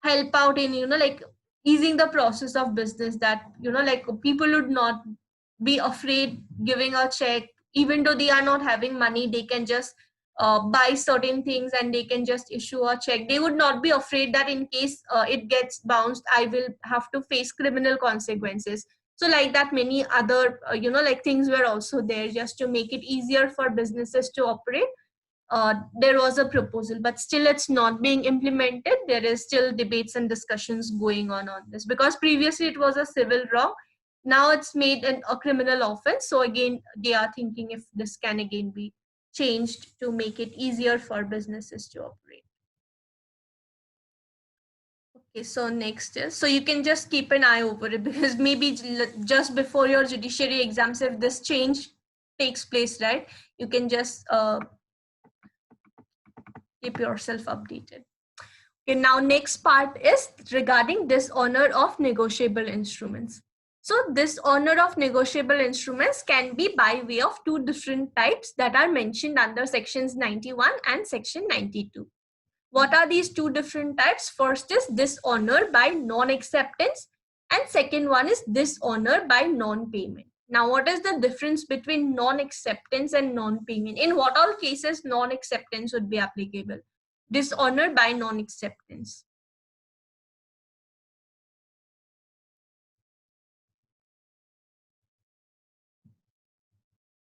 help out in easing the process of business, that people would not be afraid giving a check. Even though they are not having money, they can just buy certain things and they can just issue a check. They would not be afraid that in case it gets bounced, I will have to face criminal consequences. So like that, many other things were also there just to make it easier for businesses to operate. There was a proposal, but still it's not being implemented. There is still debates and discussions going on this, because previously it was a civil wrong. Now it's made a criminal offense. So again, they are thinking if this can again be changed to make it easier for businesses to operate. Okay, so next is, so you can just keep an eye over it, because maybe just before your judiciary exams, if this change takes place, right, you can just keep yourself updated. Okay, now next part is regarding dishonor of negotiable instruments. So dishonor of negotiable instruments can be by way of two different types that are mentioned under sections 91 and section 92. What are these two different types? First is dishonor by non-acceptance, and second one is dishonor by non-payment. Now, what is the difference between non-acceptance and non-payment? In what all cases non-acceptance would be applicable? Dishonor by non-acceptance.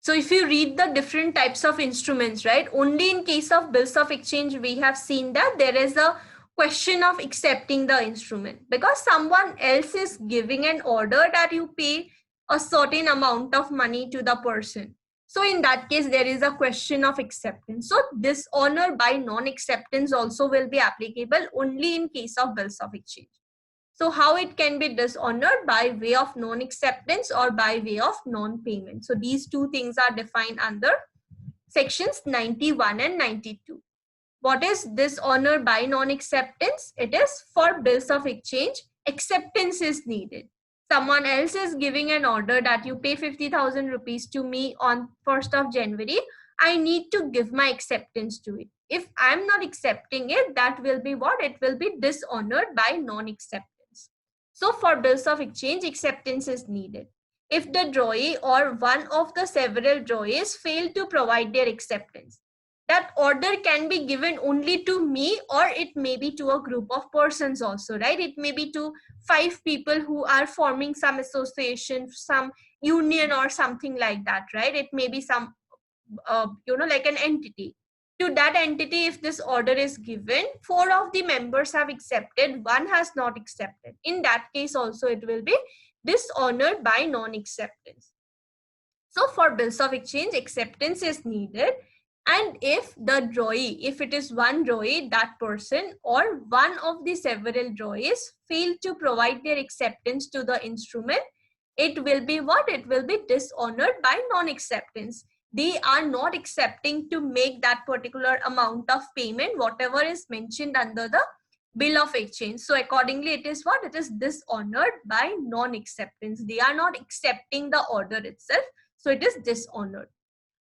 So if you read the different types of instruments, right, only in case of bills of exchange, we have seen that there is a question of accepting the instrument, because someone else is giving an order that you pay a certain amount of money to the person. So in that case, there is a question of acceptance. So dishonor by non-acceptance also will be applicable only in case of bills of exchange. So how it can be dishonored? By way of non-acceptance or by way of non-payment. So these two things are defined under sections 91 and 92. What is dishonor by non-acceptance? It is for bills of exchange, acceptance is needed. Someone else is giving an order that you pay 50,000 rupees to me on 1st of January. I need to give my acceptance to it. If I'm not accepting it, that will be what? It will be dishonored by non-acceptance. So for bills of exchange, acceptance is needed. If the drawee or one of the several drawees fail to provide their acceptance, that order can be given only to me, or it may be to a group of persons also, right? It may be to 5 people who are forming some association, some union or something like that, right? It may be some, like an entity. to that entity, if this order is given, 4 of the members have accepted, 1 has not accepted. In that case also it will be dishonored by non-acceptance. So for bills of exchange, acceptance is needed. And if the drawee, if it is one drawee, that person or one of the several drawees fail to provide their acceptance to the instrument, it will be what? It will be dishonored by non-acceptance. They are not accepting to make that particular amount of payment, whatever is mentioned under the bill of exchange. So accordingly, it is what? It is dishonored by non-acceptance. They are not accepting the order itself. So it is dishonored.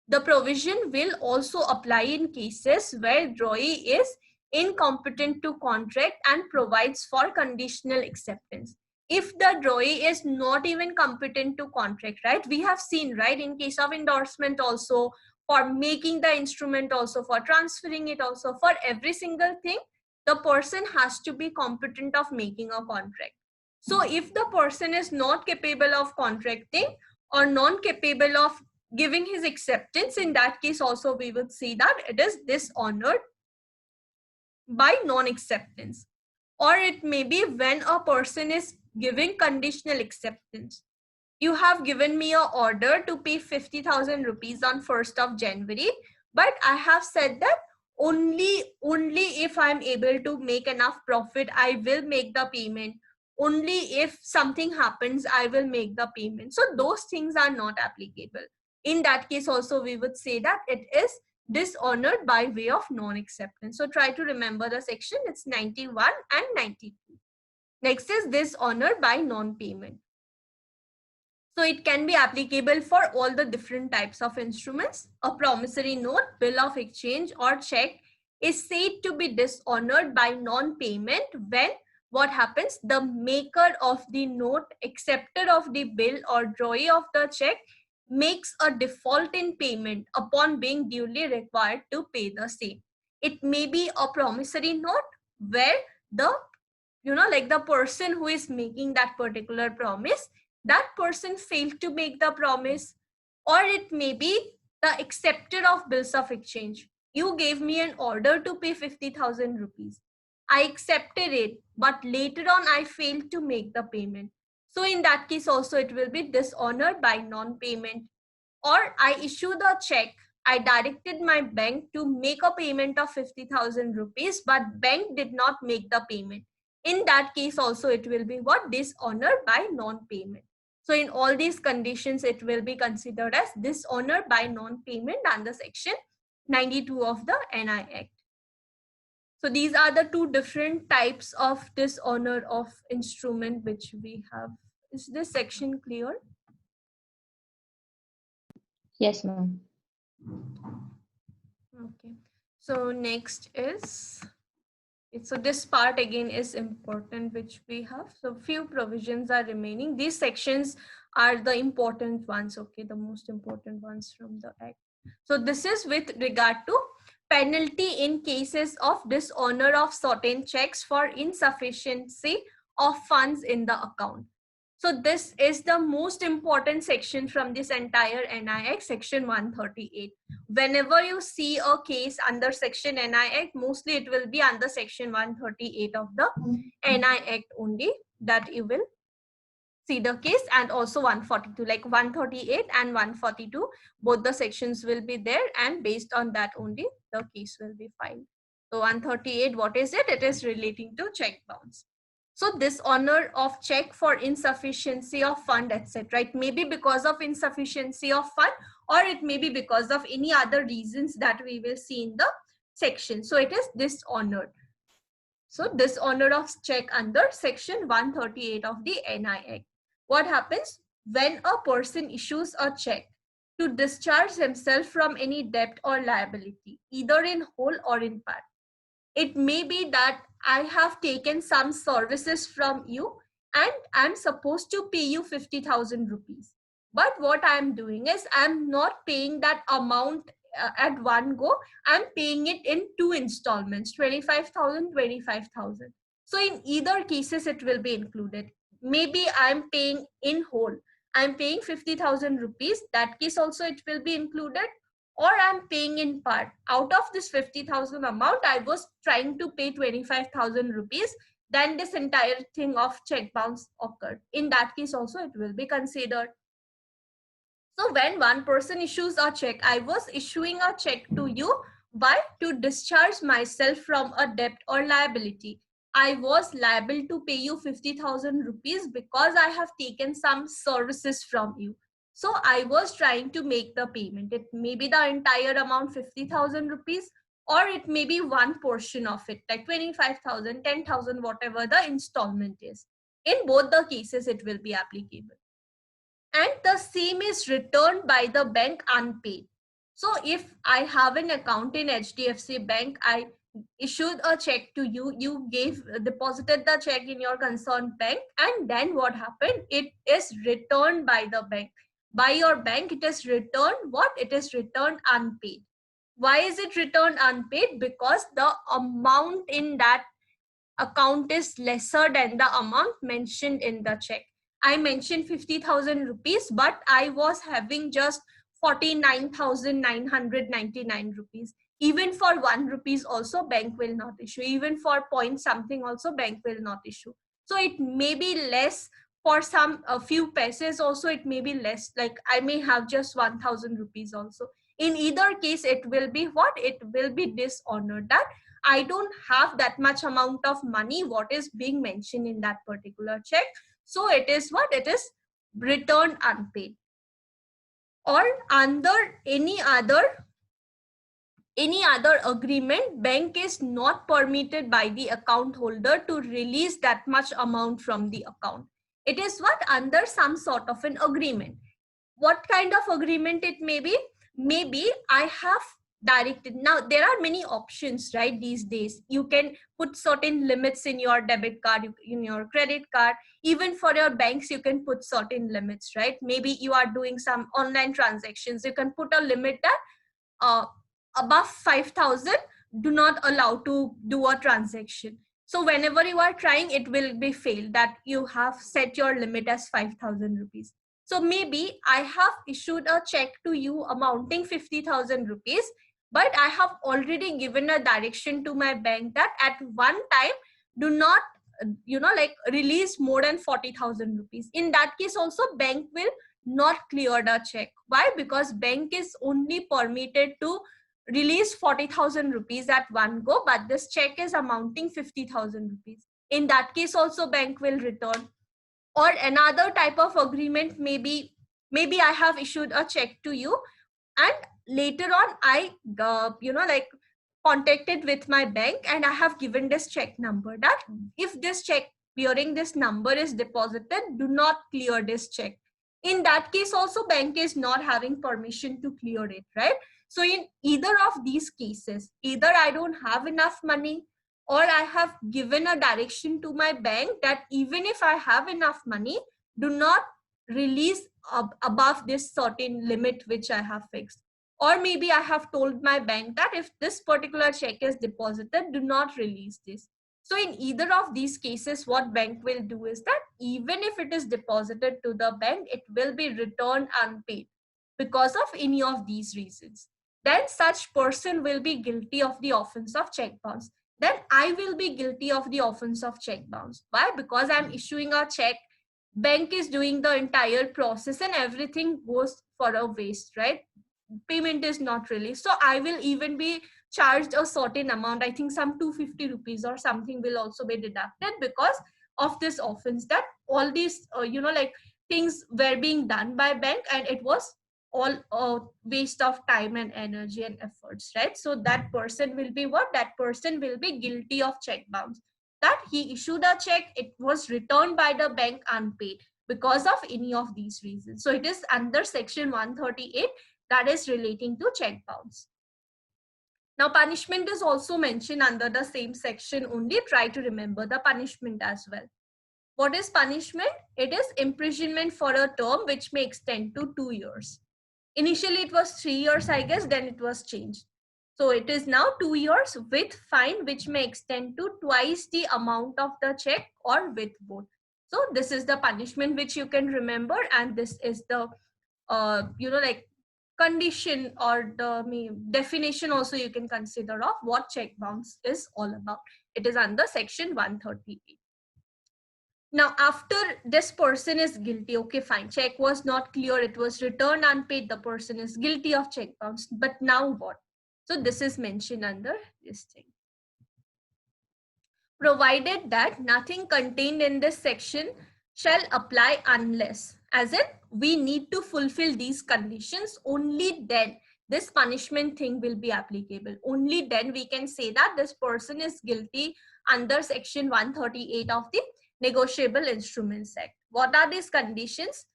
The provision will also apply in cases where drawee is incompetent to contract and provides for conditional acceptance. If the drawee is not even competent to contract, right? We have seen, right, in case of endorsement also, for making the instrument also, for transferring it also, for every single thing, the person has to be competent of making a contract. So if the person is not capable of contracting or non-capable of giving his acceptance, in that case also we would see that it is dishonored by non-acceptance. Or it may be when a person is giving conditional acceptance. You have given me an order to pay 50,000 rupees on 1st of January, but I have said that only if I'm able to make enough profit, I will make the payment. Only if something happens, I will make the payment. So those things are not applicable. In that case also, we would say that it is dishonored by way of non-acceptance. So try to remember the section. It's 91 and 92. Next is dishonored by non-payment. So it can be applicable for all the different types of instruments. A promissory note, bill of exchange, or check is said to be dishonored by non-payment when what happens? The maker of the note, acceptor of the bill, or drawee of the check makes a default in payment upon being duly required to pay the same. It may be a promissory note where the, like the person who is making that particular promise, that person failed to make the promise. Or it may be the acceptor of bills of exchange. You gave me an order to pay 50,000 rupees. I accepted it, but later on I failed to make the payment. So in that case also it will be dishonored by non-payment. Or I issue the check, I directed my bank to make a payment of 50,000 rupees, but bank did not make the payment. In that case also it will be what? Dishonored by non-payment. So in all these conditions, it will be considered as dishonor by non-payment under section 92 of the NI Act. So these are the two different types of dishonor of instrument which we have. Is this section clear? Yes, ma'am. Okay. So next is, so this part again is important, which we have. So few provisions are remaining. These sections are the important ones, okay, the most important ones from the Act. So this is with regard to penalty in cases of dishonor of certain checks for insufficiency of funds in the account. So this is the most important section from this entire NI Act, section 138. Whenever you see a case under section NI Act, mostly it will be under section 138 of the NI Act only that you will see the case, and also 142, like 138 and 142, both the sections will be there, and based on that only the case will be filed. So 138, what is it? It is relating to check bounce. So dishonor of check for insufficiency of fund, etc. It may be because of insufficiency of fund, or it may be because of any other reasons that we will see in the section. So it is dishonored. So dishonor of check under section 138 of the NI Act. What happens when a person issues a check to discharge himself from any debt or liability, either in whole or in part? It may be that I have taken some services from you and I'm supposed to pay you 50,000 rupees. But what I'm doing is I'm not paying that amount at one go. I'm paying it in 2 installments, 25,000, 25,000. So in either cases, it will be included. Maybe I'm paying in whole. I'm paying 50,000 rupees. That case also it will be included. or I'm paying in part. Out of this 50,000 amount, I was trying to pay 25,000 rupees, then this entire thing of check bounce occurred. In that case also it will be considered. So when one person issues a check, I was issuing a check to you. Why? To discharge myself from a debt or liability. I was liable to pay you 50,000 rupees because I have taken some services from you. So I was trying to make the payment. It may be the entire amount 50,000 rupees, or it may be one portion of it, like 25,000, 10,000, whatever the installment is. In both the cases, it will be applicable. And the same is returned by the bank unpaid. So if I have an account in HDFC Bank, I issued a check to you, you deposited the check in your concerned bank, and then what happened? It is returned by the bank. By your bank, it is returned what? It is returned unpaid. Why is it returned unpaid? Because the amount in that account is lesser than the amount mentioned in the check. I mentioned 50,000 rupees, but I was having just 49,999 rupees. Even for 1 rupees also bank will not issue. Even for point something also bank will not issue. So it may be less for some a few pesos also, it may be less. Like I may have just 1,000 rupees also. In either case, it will be what? It will be dishonored. That I don't have that much amount of money what is being mentioned in that particular check. So it is what? It is returned unpaid. Or under any other agreement, bank is not permitted by the account holder to release that much amount from the account. It is what? Under some sort of an agreement. What kind of agreement it may be? Maybe I have directed. Now there are many options, right? These days you can put certain limits in your debit card, in your credit card. Even for your banks you can put certain limits, right? Maybe you are doing some online transactions, you can put a limit that above 5,000 do not allow to do a transaction. So whenever you are trying, it will be failed that you have set your limit as 5,000 rupees. So maybe I have issued a check to you amounting 50,000 rupees, but I have already given a direction to my bank that at one time do not like release more than 40,000 rupees. In that case also bank will not clear the check. Why? Because bank is only permitted to release 40,000 rupees at one go, but this check is amounting 50,000 rupees. In that case also bank will return. Or another type of agreement, maybe I have issued a check to you, and later on I like contacted with my bank and I have given this check number that if this check bearing this number is deposited, do not clear this check. In that case also bank is not having permission to clear it, right? So in either of these cases, either I don't have enough money, or I have given a direction to my bank that even if I have enough money, do not release above this certain limit which I have fixed. Or maybe I have told my bank that if this particular check is deposited, do not release this. So in either of these cases, what bank will do is that even if it is deposited to the bank, it will be returned unpaid because of any of these reasons. Then such person will be guilty of the offense of check bounce. Then I will be guilty of the offense of check bounce. Why? Because I'm issuing a check, bank is doing the entire process, and everything goes for a waste, right? Payment is not released. So I will even be charged a certain amount. I think some 250 rupees or something will also be deducted because of this offense, that all these like things were being done by bank and it was all a waste of time and energy and efforts, right? So that person will be what? That person will be guilty of check bounce, that he issued a check, it was returned by the bank unpaid because of any of these reasons. So it is under section 138, that is relating to check bounce. Now punishment is also mentioned under the same section only. Try to remember the punishment as well. What is punishment? It is imprisonment for a term which may extend to 2 years. Initially it was 3 years, I guess, then it was changed. So it is now 2 years with fine which may extend to twice the amount of the check or with both. So this is the punishment which you can remember, and this is the like condition or the definition also you can consider of what check bounce is all about. It is under section 138. Now, after this person is guilty, okay, fine, check was not clear, it was returned unpaid, the person is guilty of check bounce, but now what? So this is mentioned under this thing. Provided that nothing contained in this section shall apply unless, as in we need to fulfill these conditions, only then this punishment thing will be applicable. Only then we can say that this person is guilty under section 138 of the Negotiable Instruments Act. What are these conditions?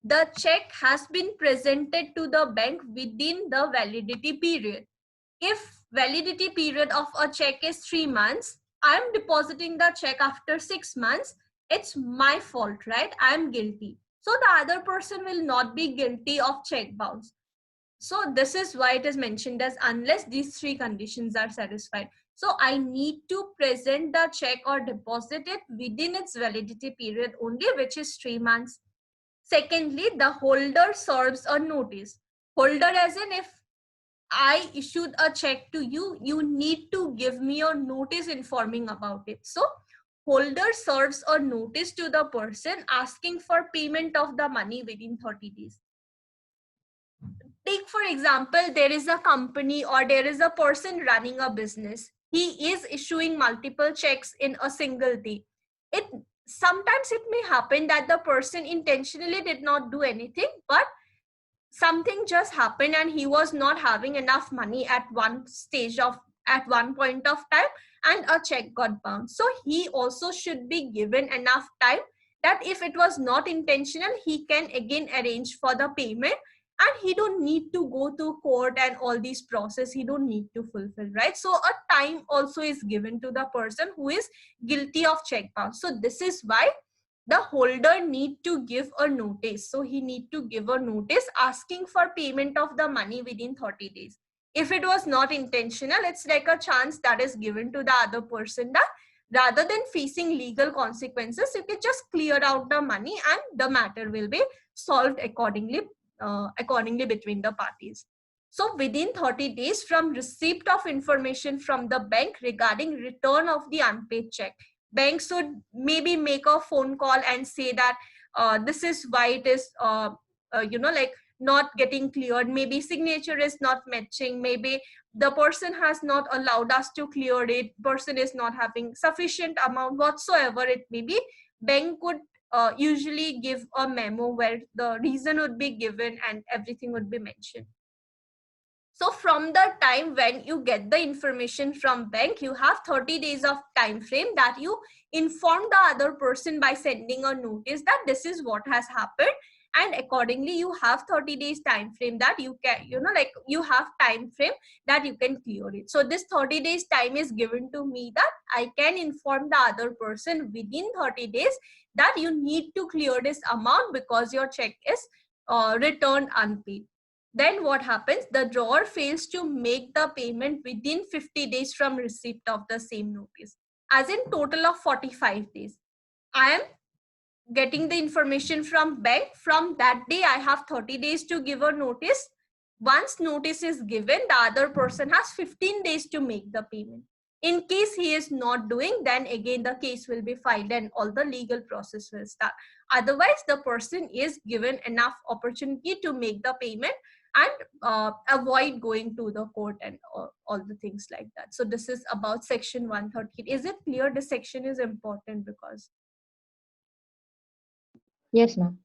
The check has been presented to the bank within the validity period. If validity period of a check is 3 months, I'm depositing the check after 6 months, it's my fault, right? I'm guilty. So the other person will not be guilty of check bounce. So this is why it is mentioned as unless these three conditions are satisfied. So I need to present the check or deposit it within its validity period only, which is 3 months. Secondly, the holder serves a notice. Holder as in if I issued a check to you, you need to give me a notice informing about it. So holder serves a notice to the person asking for payment of the money within 30 days. Take for example, there is a company or there is a person running a business. He is issuing multiple checks in a single day. Sometimes it may happen that the person intentionally did not do anything, but something just happened and he was not having enough money at one point of time, and a check got bounced. So he also should be given enough time that if it was not intentional, he can again arrange for the payment, and he don't need to go to court and all these process he don't need to fulfill, right? So a time also is given to the person who is guilty of check bounce. So this is why the holder need to give a notice. So he need to give a notice asking for payment of the money within 30 days. If it was not intentional, it's like a chance that is given to the other person that rather than facing legal consequences, you can just clear out the money and the matter will be solved accordingly between the parties. So within 30 days from receipt of information from the bank regarding return of the unpaid check, banks should maybe make a phone call and say that this is why it is like not getting cleared. Maybe signature is not matching, maybe the person has not allowed us to clear it, person is not having sufficient amount, whatsoever it may be. Bank could usually give a memo where the reason would be given and everything would be mentioned. So from the time when you get the information from bank, you have 30 days of time frame that you inform the other person by sending a notice that this is what has happened, and accordingly you have 30 days time frame that you can, you have time frame that you can clear it. So this 30 days time is given to me that I can inform the other person within 30 days that you need to clear this amount because your check is returned unpaid. Then what happens? The drawer fails to make the payment within 50 days from receipt of the same notice, as in total of 45 days. I am getting the information from bank. From that day, I have 30 days to give a notice. Once notice is given, the other person has 15 days to make the payment. In case he is not doing, then again the case will be filed and all the legal process will start. Otherwise, the person is given enough opportunity to make the payment and avoid going to the court and all the things like that. So this is about section 130. Is it clear? This section is important because Yes, ma'am.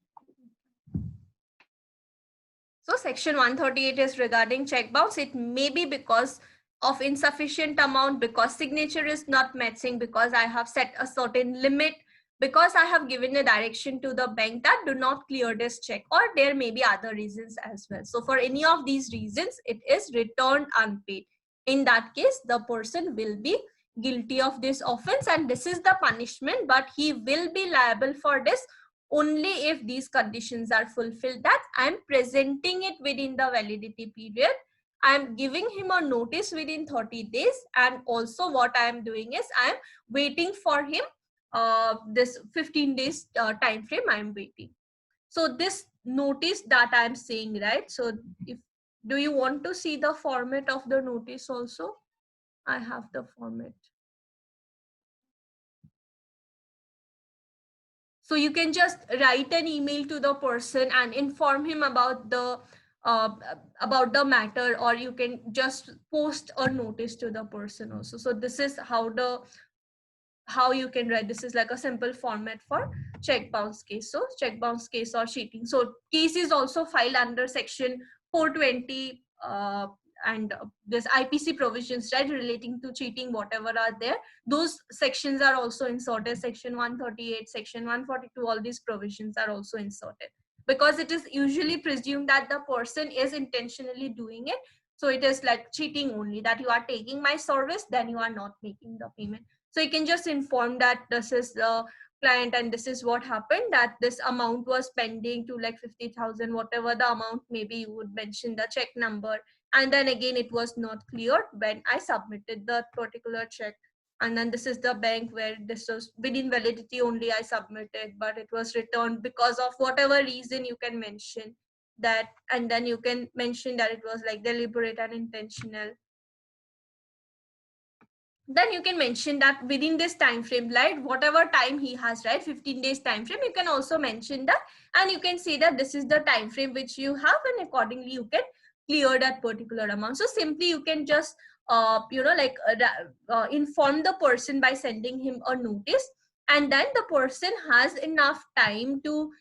so section 138 is regarding check bounce. It may be because of insufficient amount, because signature is not matching, because I have set a certain limit, because I have given a direction to the bank that do not clear this check, or there may be other reasons as well. So for any of these reasons, it is returned unpaid. In that case, the person will be guilty of this offense, and this is the punishment, but he will be liable for this only if these conditions are fulfilled, that I'm presenting it within the validity period, I'm giving him a notice within 30 days, and also what I'm doing is I'm waiting for him this 15 days time frame I'm waiting. So this notice that I'm saying, right? So if Do you want to see the format of the notice also? I have the format. So you can just write an email to the person and inform him uh, about the matter, or you can just post a notice to the person also. So this is how you can write. This is like a simple format for check bounce case. So check bounce case or cheating. So case is also filed under section 420 and this IPC provisions, right, relating to cheating, whatever are there. Those sections are also inserted. Section 138, section 142, all these provisions are also inserted, because it is usually presumed that the person is intentionally doing it. So it is like cheating only, that you are taking my service, then you are not making the payment. So you can just inform that this is the client and this is what happened, that this amount was pending to like 50,000, whatever the amount, maybe you would mention the check number. And then again, it was not cleared when I submitted that particular check. And then this is the bank where this was within validity only I submitted, but it was returned because of whatever reason you can mention that. And then you can mention that it was like deliberate and intentional. Then you can mention that within this time frame, like whatever time he has, right, 15 days time frame, you can also mention that. And you can say that this is the time frame which you have, and accordingly you can clear that particular amount. So simply you can just inform the person by sending him a notice, and then the person has enough time to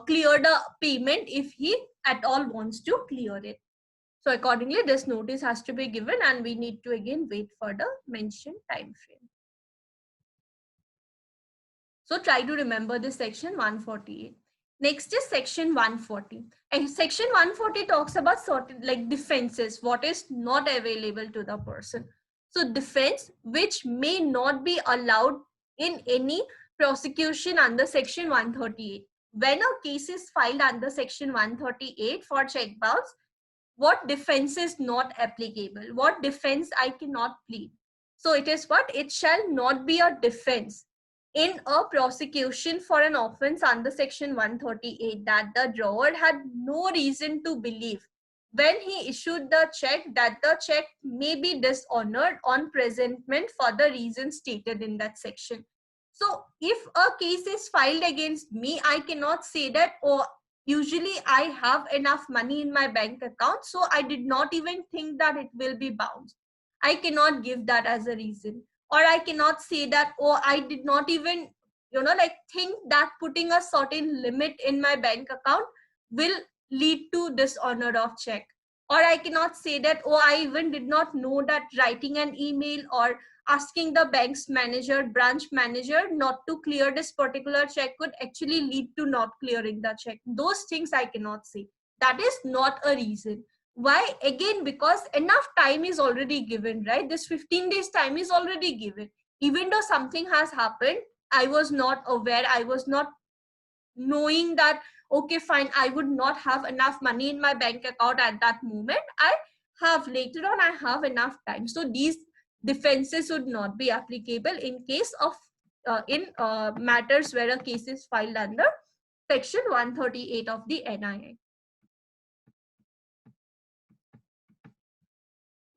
clear the payment if he at all wants to clear it. So accordingly, this notice has to be given, and we need to again wait for the mentioned time frame. So try to remember this section 148. Next is section 140. And section 140 talks about certain like defenses, what is not available to the person. So defense which may not be allowed in any prosecution under section 138. When a case is filed under section 138 for check bounce, what defense is not applicable, what defense I cannot plead. So it is what? It shall not be a defense in a prosecution for an offense under section 138 that the drawer had no reason to believe when he issued the check that the check may be dishonored on presentment for the reasons stated in that section. So if a case is filed against me, I cannot say that, oh, usually I have enough money in my bank account, so I did not even think that it will be bounced. I cannot give that as a reason. Or I cannot say that, oh, I did not even, think that putting a certain limit in my bank account will lead to dishonor of check. Or I cannot say that, oh, I even did not know that writing an email or asking the bank's manager, branch manager, not to clear this particular check could actually lead to not clearing the check. Those things I cannot say. That is not a reason. Why? Again, because enough time is already given, right? This 15 days time is already given. Even though something has happened, I was not aware, I was not knowing that, okay, fine, I would not have enough money in my bank account at that moment. I have later on, I have enough time. So these defenses would not be applicable in case of in matters where a case is filed under section 138 of the NIA.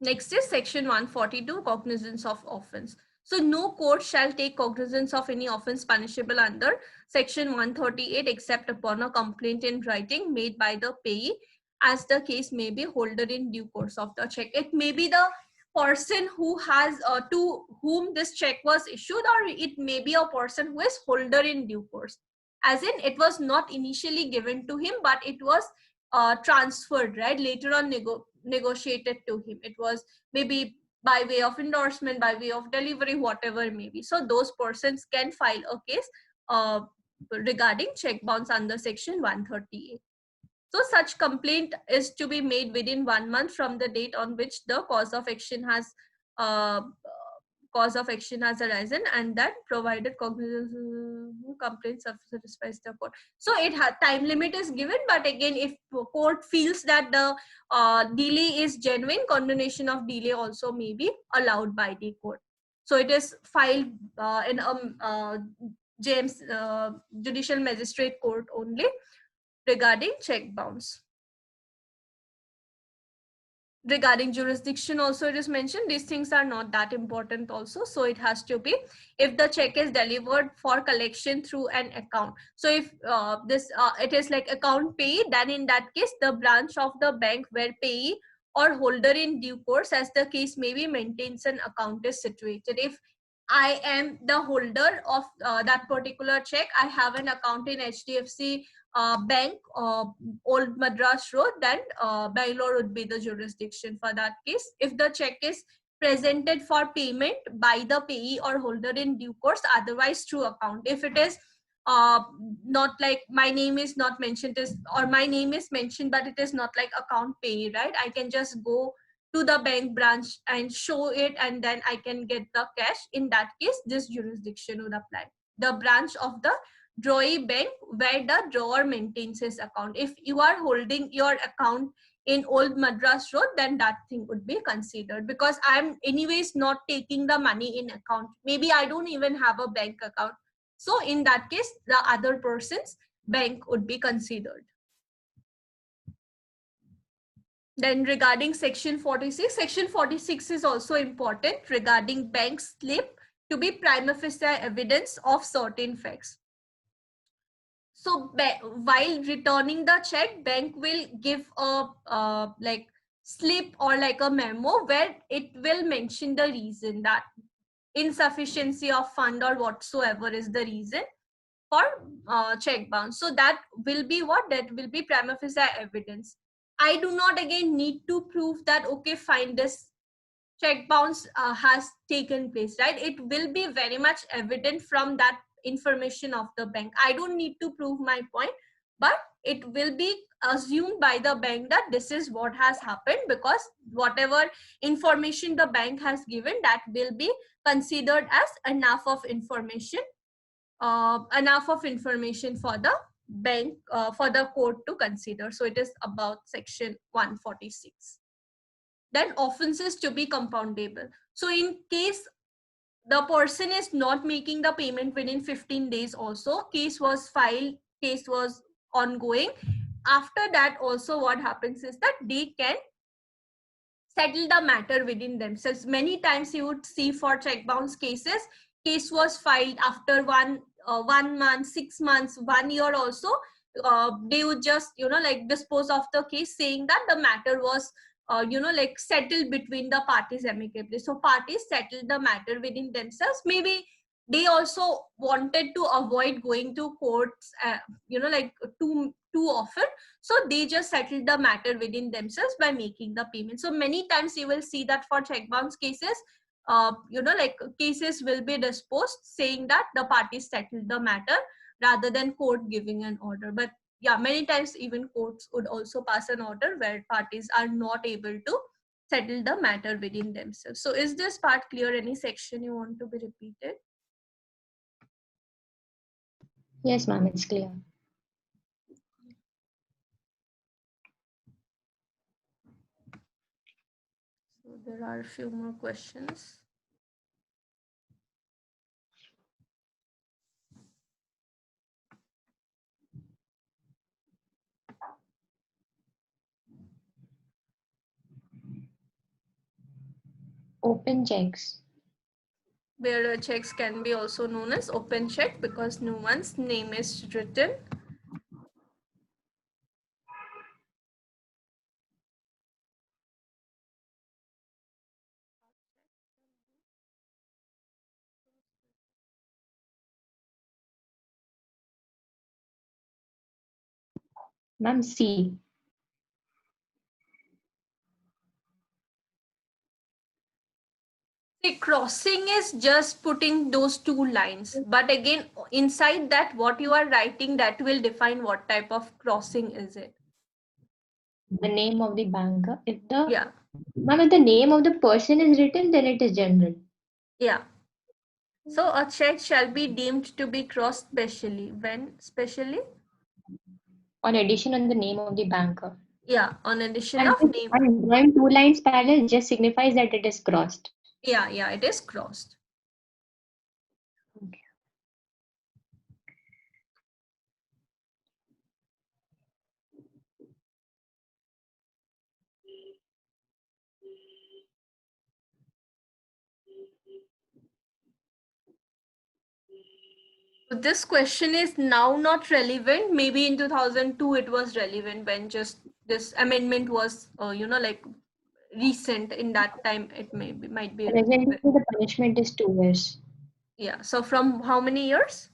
Next is section 142, cognizance of offense. So no court shall take cognizance of any offense punishable under section 138 except upon a complaint in writing made by the payee, as the case may be holder in due course of the check. It may be the person who has to whom this check was issued, or it may be a person who is holder in due course. As in, it was not initially given to him, but it was transferred, right? Later on negotiated to him. It was maybe by way of endorsement, by way of delivery, whatever it may be. So those persons can file a case regarding check bounce under section 138. So such complaint is to be made within 1 month from the date on which the uh, cause of action has arisen, and that provided cognizance complaints satisfies the court. So it has time limit is given, but again, if court feels that the delay is genuine, condonation of delay also may be allowed by the court. So it is filed in James Judicial Magistrate Court only regarding check bounce. Regarding jurisdiction also it is mentioned, these things are not that important also. So it has to be if the check is delivered for collection through an account. So if it is like account payee, then in that case the branch of the bank where payee or holder in due course, as the case may be, maintains an account is situated. If I am the holder of that particular check, I have an account in HDFC Bank, Old Madras Road, then Bangalore would be the jurisdiction for that case. If the check is presented for payment by the payee or holder in due course, otherwise through account. If it is uh, not like my name is not mentioned, is or my name is mentioned but it is not like account payee, right? I can just go to the bank branch and show it, and then I can get the cash. In that case, this jurisdiction would apply. The branch of the drawee bank where the drawer maintains his account. If you are holding your account in Old Madras Road, then that thing would be considered, because I'm anyways not taking the money in account. Maybe I don't even have a bank account. So in that case, the other person's bank would be considered. Then regarding section 46, section 46 is also important regarding bank slip to be prima facie evidence of certain facts. So while returning the check, bank will give a like slip or like a memo where it will mention the reason, that insufficiency of fund or whatsoever is the reason for check bounce. So that will be what? That will be prima facie evidence. I do not again need to prove that, okay, fine, this check bounce has taken place, right? It will be very much evident from that information of the bank. I don't need to prove my point, but it will be assumed by the bank that this is what has happened, because whatever information the bank has given, that will be considered as enough of information for the bank, for the court to consider. So it is about section 146. Then offenses to be compoundable. So in case the person is not making the payment within 15 days also, case was filed, case was ongoing, after that also what happens is that they can settle the matter within themselves. Many times you would see for check bounce cases, case was filed after 1 month, 6 months, 1 year also, they would just like dispose of the case, saying that the matter was like settled between the parties amicably. So parties settled the matter within themselves. Maybe they also wanted to avoid going to courts like too often, so they just settled the matter within themselves by making the payment. So many times you will see that for check bounce cases, like cases will be disposed saying that the parties settled the matter rather than court giving an order. But yeah, many times even courts would also pass an order where parties are not able to settle the matter within themselves. So is this part clear? Any section you want to be repeated? Yes, ma'am, it's clear. So there are a few more questions. Open checks. Where checks can be also known as open check because no one's name is written. Ma'am, C. See, crossing is just putting those two lines, but again inside that what you are writing, that will define what type of crossing is it. The name of the banker. Yeah. Ma'am, if the name of the person is written, then it is general. Yeah. So a check shall be deemed to be crossed specially. When specially? On addition on the name of the banker. Yeah, on addition And of name. drawing two lines parallel just signifies that it is crossed. Yeah, it is crossed. Okay. This question is now not relevant. Maybe in 2002 it was relevant when just this amendment was, like recent. In that time, it might be. Presently, the punishment is 2 years. Yeah. So from how many years?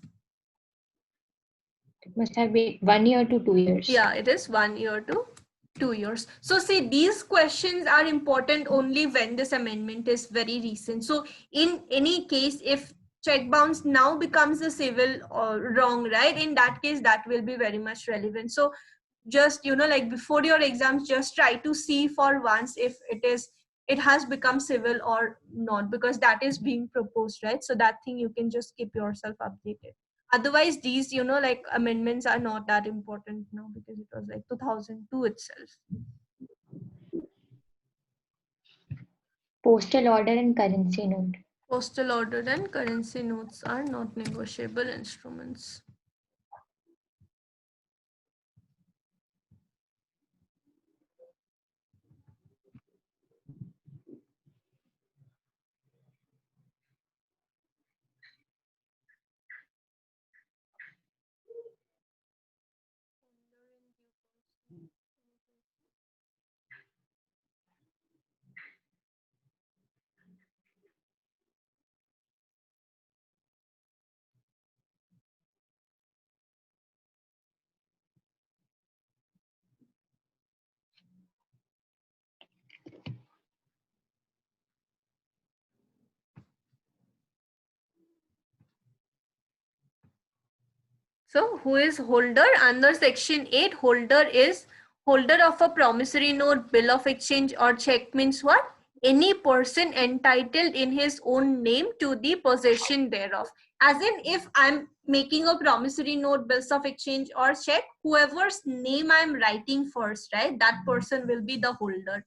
It must have been 1 year to 2 years. Yeah, it is 1 year to 2 years. So see, these questions are important only when this amendment is very recent. So in any case, if check bounce now becomes a civil wrong, right? In that case, that will be very much relevant. So just, like before your exams, just try to see for once if it has become civil or not, because that is being proposed, right? So that thing you can just keep yourself updated. Otherwise these, like amendments are not that important now, because it was like 2002 itself. Postal order and currency note. Postal order and currency notes are not negotiable instruments. So who is holder? Under section 8, holder is holder of a promissory note, bill of exchange or check means what? Any person entitled in his own name to the possession thereof. As in, if I'm making a promissory note, bills of exchange or check, whoever's name I'm writing first, right? That person will be the holder.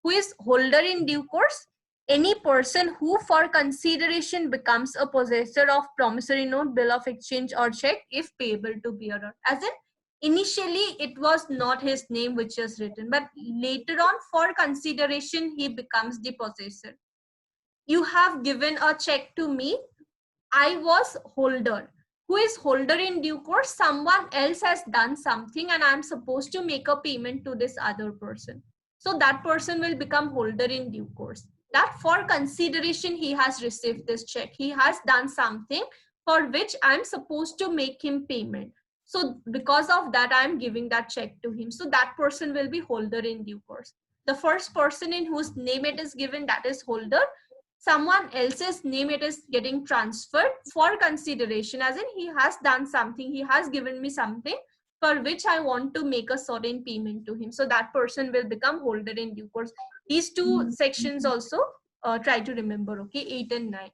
Who is holder in due course? Any person who for consideration becomes a possessor of promissory note, bill of exchange or check if payable to bearer. As in, initially it was not his name which is written, but later on for consideration he becomes the possessor. You have given a check to me, I was holder. Who is holder in due course? Someone else has done something and I'm supposed to make a payment to this other person. So that person will become holder in due course. That for consideration he has received this check. He has done something for which I'm supposed to make him payment. So because of that, I'm giving that check to him. So that person will be holder in due course. The first person in whose name it is given, that is holder. Someone else's name it is getting transferred for consideration, as in he has done something, he has given me something for which I want to make a certain payment to him. So that person will become holder in due course. These two sections also try to remember, okay? 8 and 9.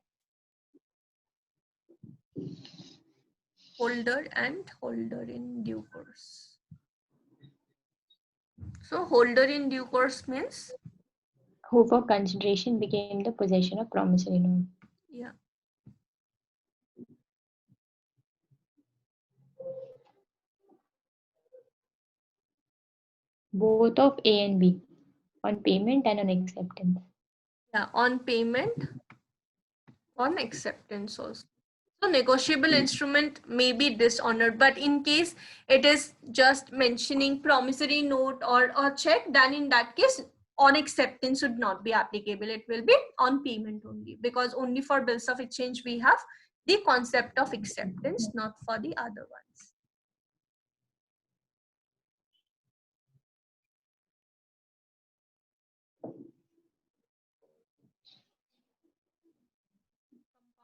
Holder and holder in due course. So holder in due course means? Who for consideration became the possession of promissory note. Yeah. Both of A and B, on payment and on acceptance. Yeah, on payment, on acceptance also. So negotiable instrument may be dishonored, but in case it is just mentioning promissory note or a check, then in that case, on acceptance should not be applicable. It will be on payment only, because only for bills of exchange we have the concept of acceptance, not for the other ones.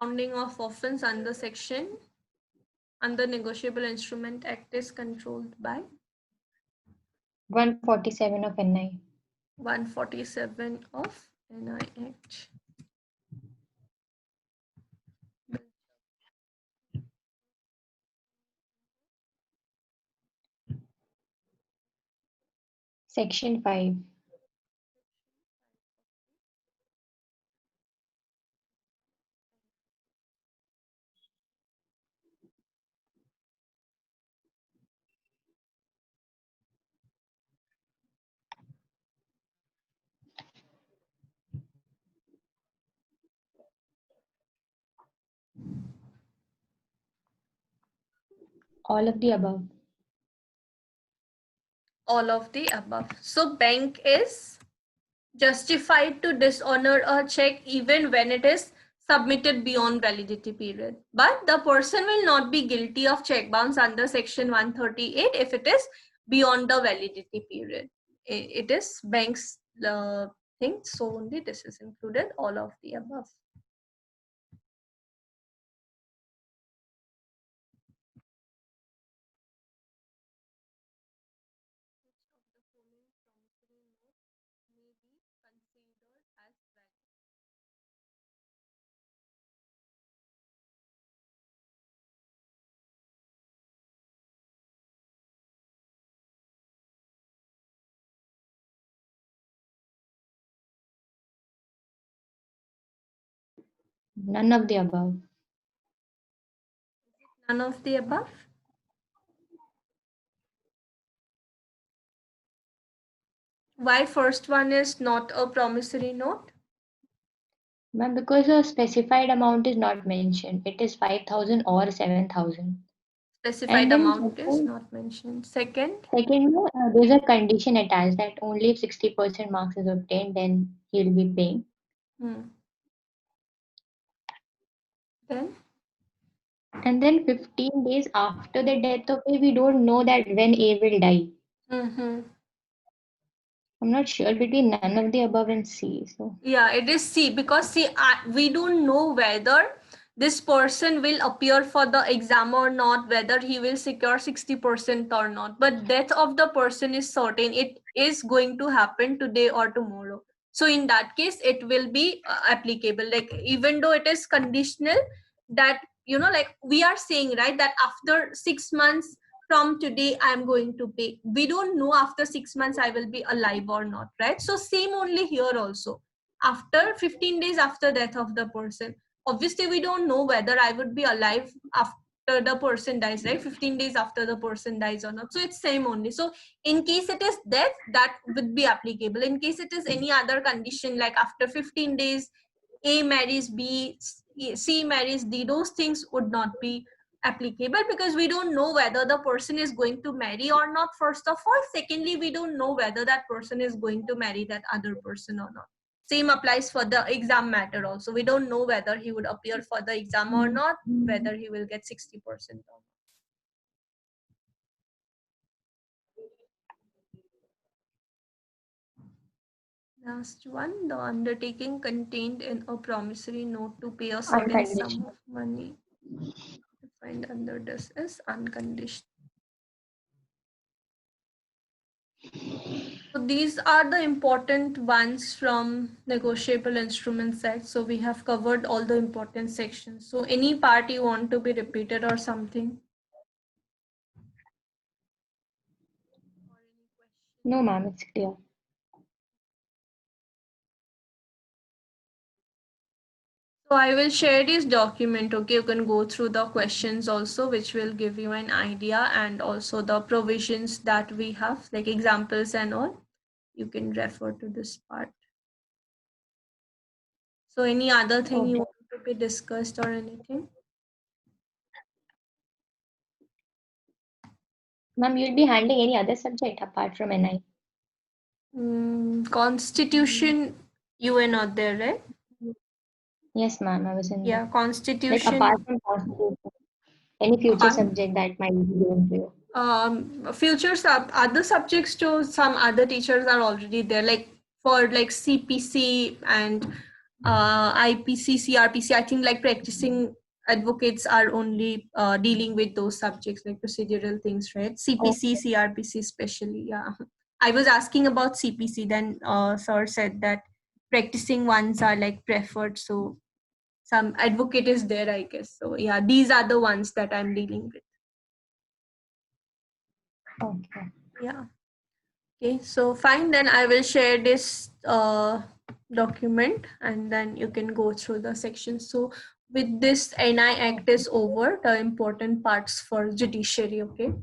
Compounding of offense under section, under Negotiable Instrument Act is controlled by 147 of NI. 147 of NI Act. Section 5. All of the above. All of the above. So bank is justified to dishonor a check even when it is submitted beyond validity period. But the person will not be guilty of check bounce under section 138 if it is beyond the validity period. It is bank's thing. So only this is included, all of the above. None of the above. None of the above. Why first one is not a promissory note? Ma'am, because a specified amount is not mentioned. It is 5,000 or 7,000. Specified And then amount is not mentioned. Second, there's a condition attached that only if 60% marks is obtained, then he'll be paying. then And then 15 days after the death of A, we don't know that when A will die. I'm not sure between none of the above and C. So yeah, it is C, because see, we don't know whether this person will appear for the exam or not, whether he will secure 60% or not. But death of the person is certain. It is going to happen today or tomorrow. So in that case, it will be applicable. Like even though it is conditional, that like we are saying, right, that after 6 months from today I'm going to pay. We don't know after 6 months I will be alive or not, right? So same only here also. After 15 days after death of the person, obviously we don't know whether I would be alive after the person dies, right? 15 days after the person dies or not. So it's same only. So in case it is death, that would be applicable. In case it is any other condition, like after 15 days A marries B, C marries D, those things would not be applicable, because we don't know whether the person is going to marry or not, first of all. Secondly, we don't know whether that person is going to marry that other person or not. Same applies for the exam matter also. We don't know whether he would appear for the exam or not, whether he will get 60% or not. Last one, the undertaking contained in a promissory note to pay a certain sum of money defined under this is unconditional. So these are the important ones from negotiable instruments side. So we have covered all the important sections. So any part you want to be repeated or something? no, ma'am, it's clear. So I will share this document, okay? You can go through the questions also, which will give you an idea, and also the provisions that we have, like examples and all. You can refer to this part. So any other thing you want to be discussed or anything? Ma'am, you'll be handling any other subject apart from NI? Constitution, you were not there, right? Yes, ma'am, I was in Yeah, Like constitution. apart from constitution, any future subject that might be given to you? Future other subjects to some other teachers are already there, like for like CPC and IPC, CRPC. I think like practicing advocates are only dealing with those subjects, like procedural things, right? CPC, CRPC especially. Yeah, I was asking about CPC, then sir said that practicing ones are like preferred, so some advocate is there, I guess. So yeah, these are the ones that I'm dealing with. Okay. Yeah. Okay, so fine, then I will share this document and then you can go through the sections. So with this, NI Act is over, the important parts for judiciary, okay?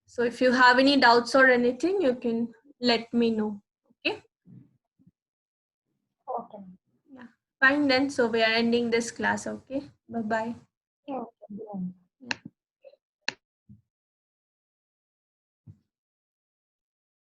So if you have any doubts or anything, you can let me know, okay? Okay. Yeah, fine then. So we are ending this class, okay? Bye-bye. Okay.